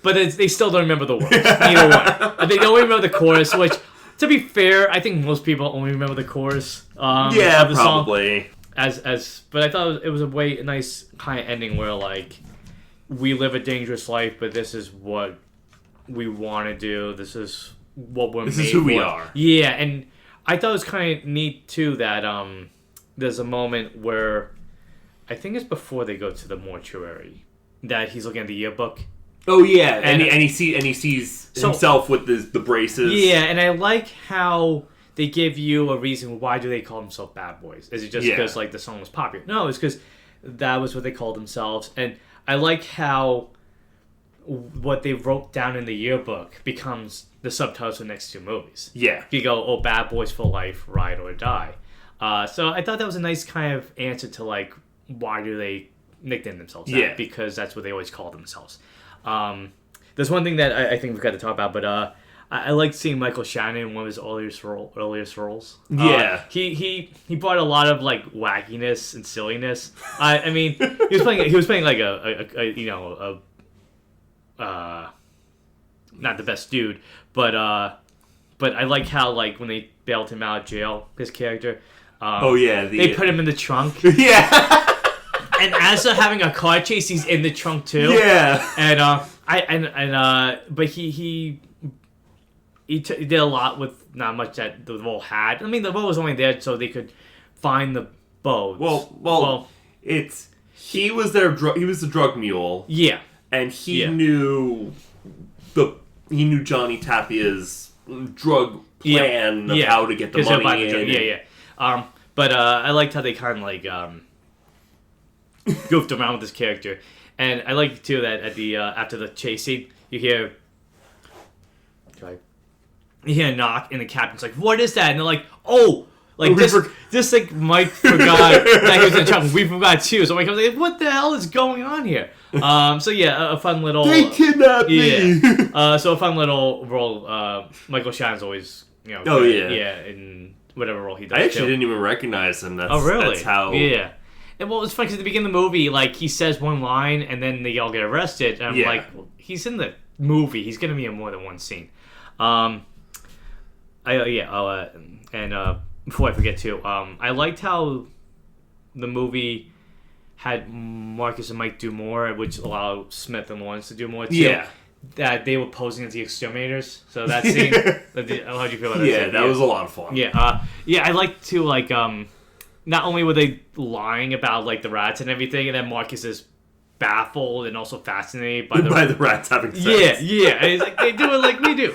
but they still don't remember the words. Neither one. They don't remember the chorus. Which, to be fair, I think most people only remember the chorus. Of the probably. Song. But I thought it was a nice kind of ending where like. We live a dangerous life, but this is what we want to do. This is what we're made for. This is who we are. Yeah, and I thought it was kind of neat, too, that there's a moment where I think it's before they go to the mortuary that he's looking at the yearbook. Oh, yeah, and he sees himself with the braces. Yeah, and I like how they give you a reason why do they call themselves Bad Boys. Is it just because like the song was popular? No, it's because that was what they called themselves, and I like how what they wrote down in the yearbook becomes the subtitles for the next two movies. Yeah. You go, Bad Boys for Life, Ride or Die. So I thought that was a nice kind of answer to, like, why do they nickname themselves that? Yeah. Because that's what they always call themselves. There's one thing that I think we've got to talk about, but I like seeing Michael Shannon in one of his earliest roles. Yeah, he brought a lot of like wackiness and silliness. I mean, he was playing like a not the best dude, but I like how like when they bailed him out of jail, his character. They put him in the trunk. Yeah. And as they're having a car chase, he's in the trunk too. Yeah. And but he did a lot with not much that the role had. I mean, the role was only there so they could find the boat. Well, he was the drug mule. Yeah, and he knew Johnny Tapia's drug plan of how to get the money in. But I liked how they kind of like goofed around with this character, and I like too that at the after the chase scene, you hear a knock, and the captain's like, "What is that?" And they're like, "Oh, like this like Mike forgot that he was in trouble. We forgot too." So Mike was like, "What the hell is going on here?" So yeah, a fun little. They kidnapped me. So a fun little role. Michael Shannon's always in whatever role he does. I actually didn't even recognize him. That's, really? That's how. Yeah. And what was funny because at the beginning of the movie, like he says one line and then they all get arrested, and I'm like, well, he's in the movie. He's gonna be in more than one scene. Before I forget too, I liked how the movie had Marcus and Mike do more, which allowed Smith and Lawrence to do more too. Yeah. That they were posing as the exterminators. So that scene, how'd you feel about that? Yeah, that was a lot of fun. Yeah, I like to like not only were they lying about like the rats and everything, and then Marcus is baffled and also fascinated by the rats having sex. Yeah, and he's like, they do it like we do.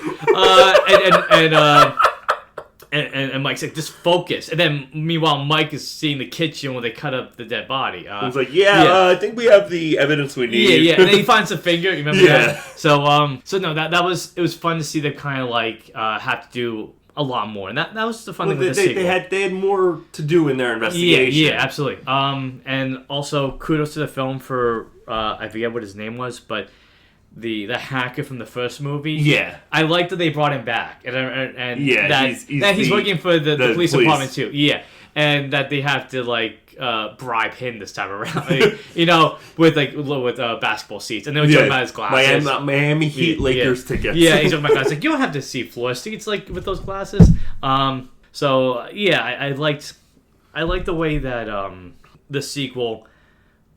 And Mike's like, just focus. And then meanwhile, Mike is seeing the kitchen where they cut up the dead body. He's like, I think we have the evidence we need. Yeah. And then he finds the finger. You remember that? So no, it was fun to see them kind of like have to do a lot more, and that was the fun thing with the sequel. They had more to do in their investigation. Yeah, absolutely. And also kudos to the film for I forget what his name was, but the hacker from the first movie. Yeah, I liked that they brought him back, and yeah, that he's working for the police department too. Yeah, and that they have to bribe him this time around, with basketball seats, and they were talking about his glasses. Miami Heat Lakers tickets. Yeah, he's talking about glasses. Like, you don't have to see floor seats with those glasses. So yeah, I liked the way that the sequel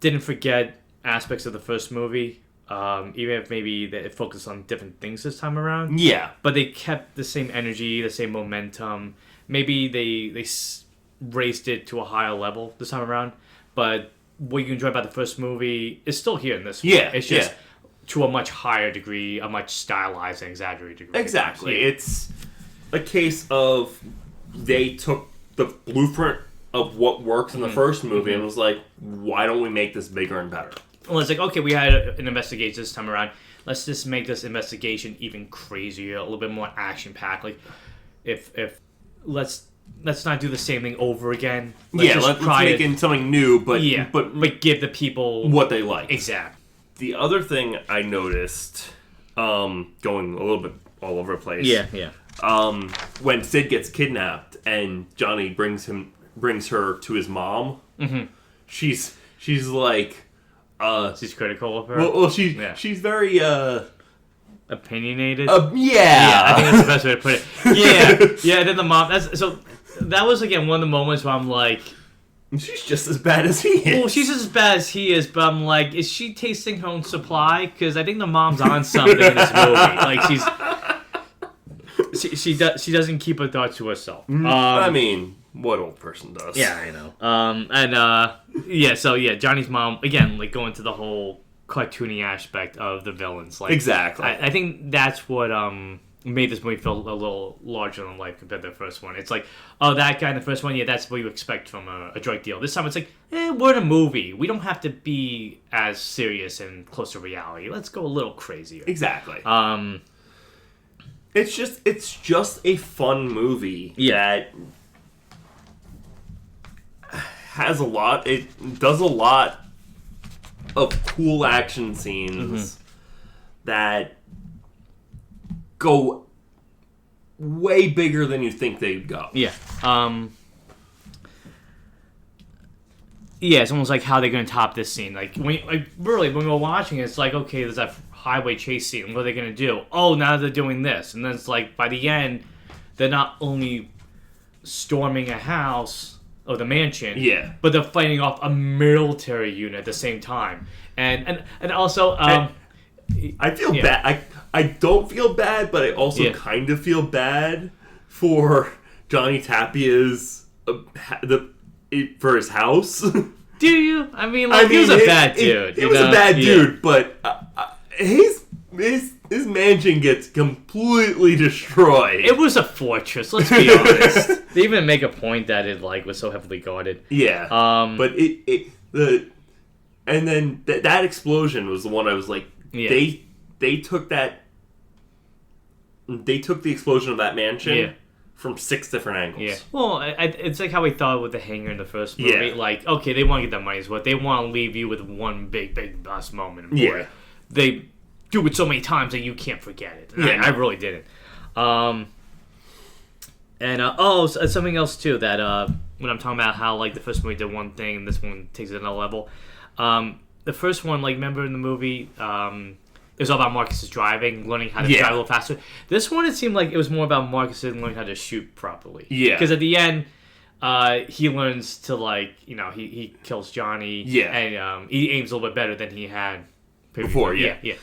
didn't forget aspects of the first movie. Even if maybe it focused on different things this time around. Yeah. But they kept the same energy, the same momentum. Maybe they raised it to a higher level this time around. But what you enjoy about the first movie is still here in this one. Yeah. It's just to a much higher degree, a much stylized and exaggerated degree. Exactly. Yeah. It's a case of they took the blueprint of what works in the first movie and was like, why don't we make this bigger and better? Well, it's like, okay, we had an investigation this time around. Let's just make this investigation even crazier, a little bit more action-packed. Like, if let's not do the same thing over again. Let's make it something new, but give the people what they like. Exactly. The other thing I noticed, going a little bit all over the place. Yeah. When Sid gets kidnapped and Johnny brings her to his mom, she's like. She's critical of her. Well, she's very opinionated. Yeah, I think that's the best way to put it. Yeah. Then the mom. That was again one of the moments where I'm like, she's just as bad as he is. Well, she's as bad as he is, but I'm like, is she tasting her own supply? Because I think the mom's on something in this movie. Like she doesn't keep her thoughts to herself. I mean. What old person does? Yeah, I know. Johnny's mom, again, going to the whole cartoony aspect of the villains. Exactly. I think that's what made this movie feel a little larger than life compared to the first one. It's like, oh, that guy in the first one, that's what you expect from a drug deal. This time it's like, we're in a movie. We don't have to be as serious and close to reality. Let's go a little crazier. Exactly. It's just a fun movie that has a lot. It does a lot of cool action scenes that go way bigger than you think they'd go. Yeah. It's almost like how they're going to top this scene. When we were watching it, it's like, okay, there's that highway chase scene. What are they going to do? Oh, now they're doing this. And then it's like, by the end, they're not only storming a house or the mansion, but they're fighting off a military unit at the same time. And also... I feel bad. I don't feel bad, but I also kind of feel bad for Johnny Tapia's for his house. Do you? I mean, he was a bad dude. He was a bad dude, but his mansion gets completely destroyed. It was a fortress. Let's be honest. They even make a point that it was so heavily guarded. Yeah. But and then that explosion was the one I was like. Yeah. They took the explosion of that mansion from 6 different angles. Yeah. Well, it's like how we thought with the hangar in the first movie. Yeah. Okay, they want to get that money's worth. They want to leave you with one big bust moment. And boy, they do it so many times that you can't forget it. And I really didn't. Something else too that when I'm talking about how the first movie did one thing and this one takes it another level. The first one, remember in the movie, it was all about Marcus's driving, learning how to drive a little faster. This one, it seemed like it was more about Marcus learning how to shoot properly. Yeah. Because at the end, he learns to he kills Johnny. Yeah. And he aims a little bit better than he had before. Yeah.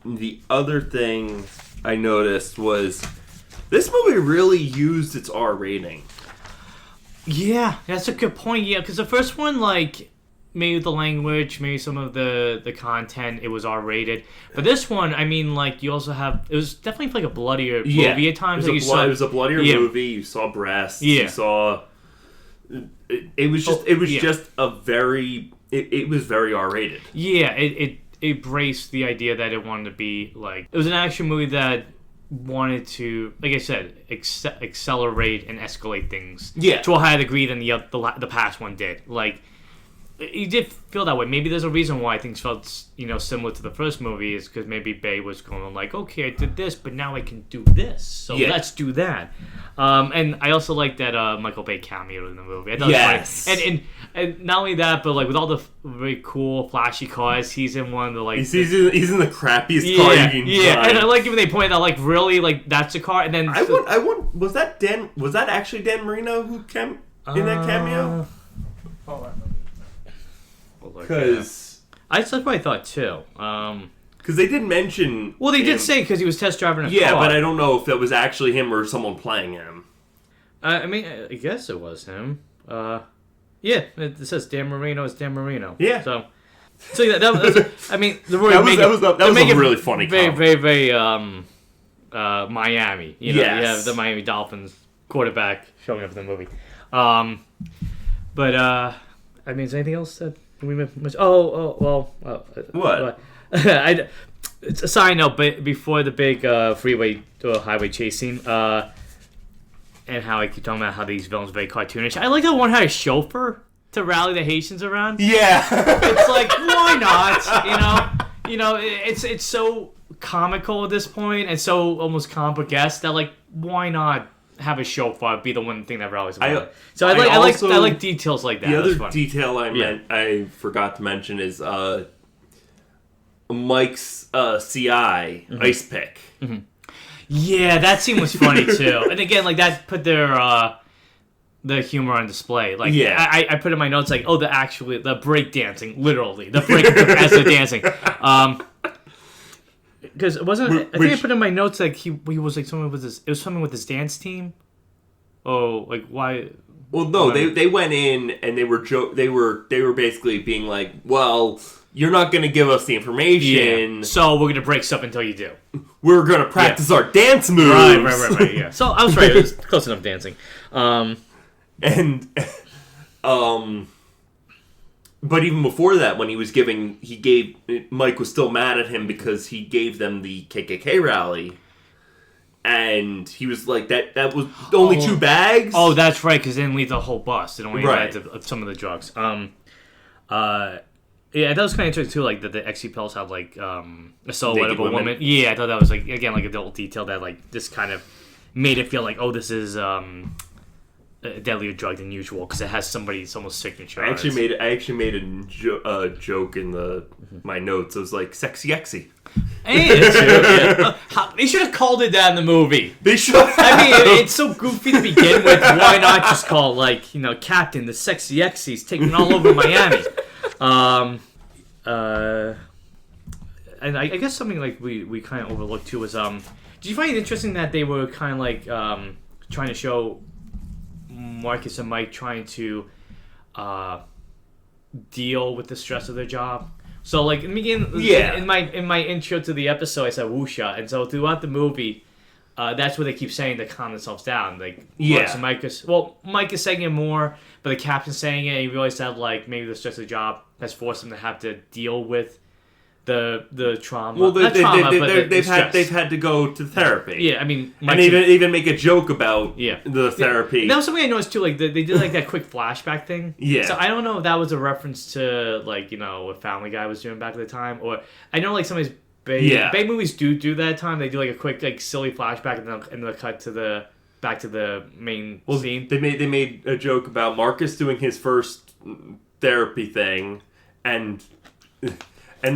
The other thing I noticed was this movie really used its R rating. Yeah, that's a good point. Yeah, because the first one, maybe the language, maybe some of the content, it was R-rated. But this one, I mean, you also have... It was definitely a bloodier movie at times. It was a bloodier movie. You saw breasts. Yeah. You saw... It was just a very... It was very R-rated. Yeah, it embraced the idea that it wanted to be, It was an action movie that wanted to, like I said, accelerate and escalate things to a higher degree than the past one did. you did feel that way. Maybe there's a reason why things felt, similar to the first movie, is because maybe Bay was going like, okay, I did this, but now I can do this, so let's do that. And I also like that Michael Bay cameo in the movie. I thought it was funny. And not only that, but like with all the very cool, flashy cars, he's in one of the like. He's in the crappiest car you can drive. And I like when they pointed out like really like that's a car, and then I want was that actually Dan Marino who came in that cameo? Hold on. Because that's what I thought too. Because they did mention. Well, they did say because he was test driving a car. Yeah, but I don't know if that was actually him or someone playing him. I mean, I guess it was him. Yeah, it says Dan Marino is Dan Marino. Yeah. So yeah, that was. I mean, that was a really funny. Very Miami. You have the Miami Dolphins quarterback showing up in the movie. But I mean, is there anything else that we missed? What? It's a side note, but before the big freeway or highway chase scene, and how I keep talking about how these villains are very cartoonish. I like how one had a chauffeur to rally the Haitians around. Yeah, it's like why not? It's so comical at this point and so almost comic-esque that like why not have a chauffeur be the one thing that rallies around. So I like details like that. The other detail I forgot to mention is Mike's CI ice pick. Mm-hmm. Yeah, that scene was funny too. And again, like that put their the humor on display. Like I put in my notes like, the break dancing, literally the break as they're dancing. Because it wasn't. I think I put in my notes like he was like someone with his. It was something with his dance team. Oh, like why? Well, no, they went in and they were they were basically being like, well, you're not going to give us the information, so we're going to break stuff until you do. We're going to practice our dance moves. Right. Yeah. So I was right. It was close enough dancing. But even before that, when Mike was still mad at him because he gave them the KKK rally. And he was like, that was only 2 bags? Oh, that's right, because they didn't leave the whole bus. They only had some of the drugs. Yeah, that was kind of interesting, too, like, that the ecstasy pills have, like, a silhouette of a woman. Yeah, I thought that was, like, again, like, a little detail that, like, this kind of made it feel like, oh, this is a deadlier drug than usual, because it has someone's signature. I actually made a joke in my notes. It was like, sexy ecstasy. Hey, they should have called it that in the movie. They should. I mean, it's so goofy to begin with. Why not just call Captain, the sexy ecstasy taking all over Miami? And I guess something like we kind of overlooked too was did you find it interesting that they were kind of like trying to show Marcus and Mike trying to deal with the stress of their job? So, like, in the beginning, in my intro to the episode, I said "woosha," and so throughout the movie, that's what they keep saying to calm themselves down. Like, Mike is saying it more, but the captain's saying it, and you realize that, like, maybe the stress of the job has forced them to have to deal with the trauma. Well, they've had to go to therapy. Yeah, I mean, and even make a joke about the therapy. Yeah. That was something I noticed too. Like they did like that quick flashback thing. Yeah. So I don't know if that was a reference to like what Family Guy was doing back at the time, or I know like some of these Bay movies do that time. They do like a quick like silly flashback and then they'll cut to back to the main scene. They made a joke about Marcus doing his first therapy thing and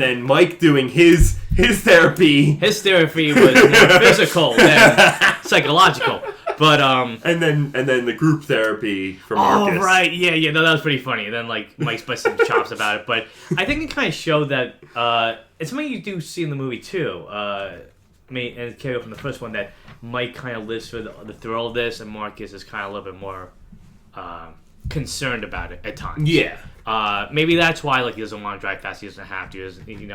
then Mike doing his therapy. His therapy was more physical than psychological. But and then the group therapy for Marcus. Oh right, yeah, no, that was pretty funny. And then like Mike's busting chops about it. But I think it kind of showed that it's something you do see in the movie too. And carry from the first one that Mike kind of lives for the thrill of this, and Marcus is kind of a little bit more concerned about it at times. Yeah. Maybe that's why like he doesn't want to drive fast. He doesn't have to.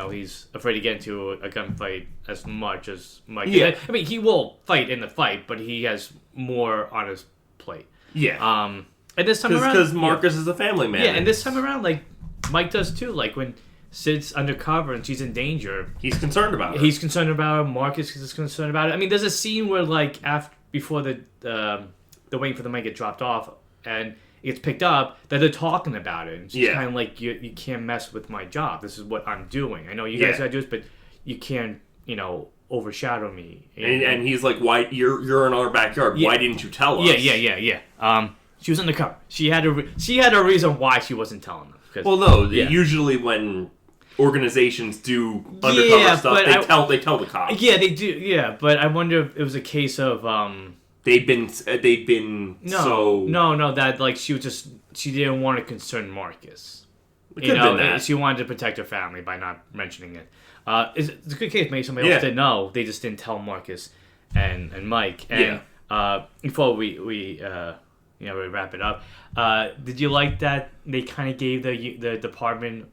He's afraid to get into a gunfight as much as Mike. Yeah. I mean, he will fight in the fight, but he has more on his plate. Yeah. And this time around, because Marcus is a family man. Yeah, and this time around, like Mike does too. Like when Sid's undercover and she's in danger, he's concerned about it. He's concerned about her. Marcus is concerned about it. I mean, there's a scene where like before the waiting for the man get dropped off, and it gets picked up, that they're talking about it. And she's kind of like, you can't mess with my job. This is what I'm doing. I know you guys gotta do this, but you can't, overshadow me. And he's like, why? You're in our backyard. Why didn't you tell us? Yeah. She was undercover. She had a reason why she wasn't telling them. Well, usually when organizations do undercover stuff, they tell the cops. Yeah, they do. Yeah, but I wonder if it was a case of they've been that like she didn't want to concern Marcus. It could have been that. She wanted to protect her family by not mentioning it. It's a good case. Maybe somebody else didn't know. They just didn't tell Marcus and Mike. And before we wrap it up, did you like that they kind of gave the department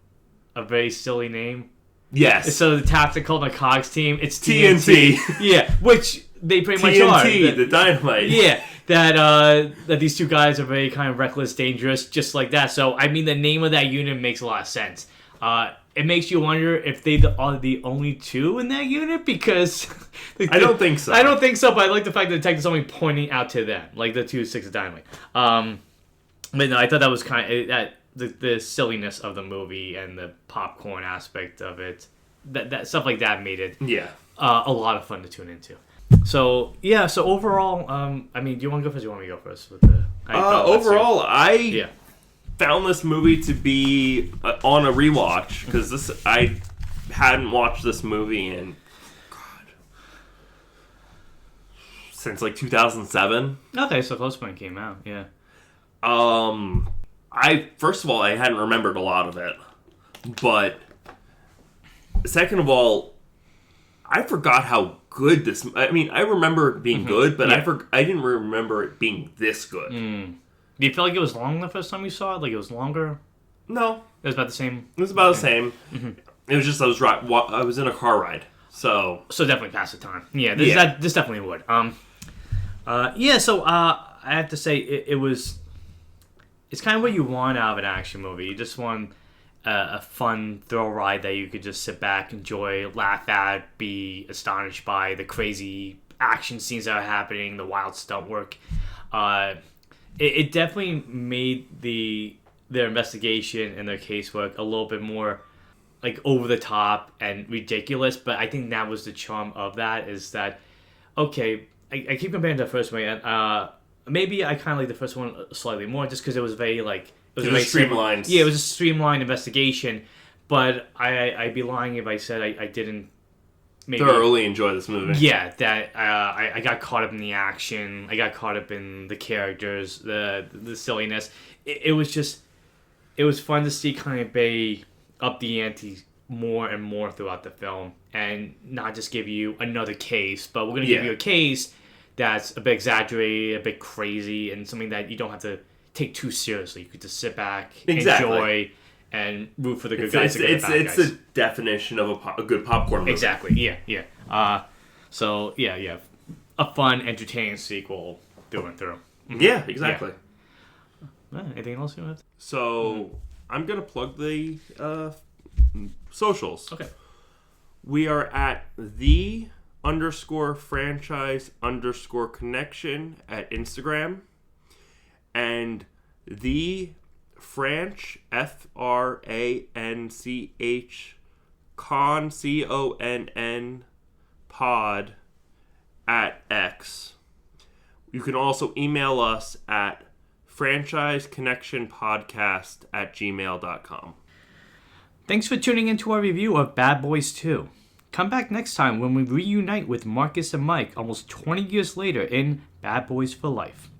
a very silly name? Yes. So the tactical narcotics team, it's TNT. Yeah, which they pretty much are. TNT, the dynamite. Yeah, that these two guys are very kind of reckless, dangerous, just like that. So, I mean, the name of that unit makes a lot of sense. It makes you wonder if they are the only two in that unit, because... I don't think so. I don't think so, but I like the fact that the detective's only pointing out to them, like the 2-6 of dynamite. But no, I thought that was kind of... The silliness of the movie and the popcorn aspect of it, that stuff like that made it a lot of fun to tune into. So overall, I mean, do you want to go first? Or do you want me to go first with the? Overall, I found this movie to be on a rewatch because I hadn't watched this movie in since like 2007. Okay, so close when it came out, yeah. First of all, I hadn't remembered a lot of it, but second of all, I forgot how good this. I mean, I remember it being good, but I didn't remember it being this good. Do you feel like it was long the first time you saw it? Like it was longer? No, it was about the same. It was about the same. It was just I was in a car ride, so definitely past the time. Yeah, this definitely would. So I have to say it was. It's kind of what you want out of an action movie. You just want a fun thrill ride that you could just sit back, enjoy, laugh at, be astonished by the crazy action scenes that are happening, the wild stunt work. It definitely made their investigation and their casework a little bit more like over the top and ridiculous. But I think that was the charm of that. Is that okay? I keep comparing to the first one. Maybe I kind of like the first one slightly more, just because it was very like it was very streamlined. Yeah, it was a streamlined investigation. But I'd be lying if I said I didn't thoroughly enjoy this movie. Yeah, that I got caught up in the action. I got caught up in the characters, the silliness. It was fun to see kind of Bay up the ante more and more throughout the film, and not just give you another case, but we're gonna give you a case that's a bit exaggerated, a bit crazy, and something that you don't have to take too seriously. You could just sit back, enjoy, and root for the good guys. It's the definition of a good popcorn movie. Exactly. Yeah. A fun, entertaining sequel through and through. Yeah, exactly. Yeah. Anything else you want? So I'm gonna plug the socials. Okay. We are at _franchise_connection at Instagram, and the Franch FRANCH CONN pod at X. You can also email us at franchiseconnectionpodcast@gmail.com. Thanks for tuning into our review of Bad Boys 2. Come back next time when we reunite with Marcus and Mike almost 20 years later in Bad Boys for Life.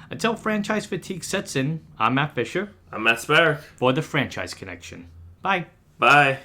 Until franchise fatigue sets in, I'm Matt Fisher. I'm Matt Sparrow. For the Franchise Connection. Bye. Bye.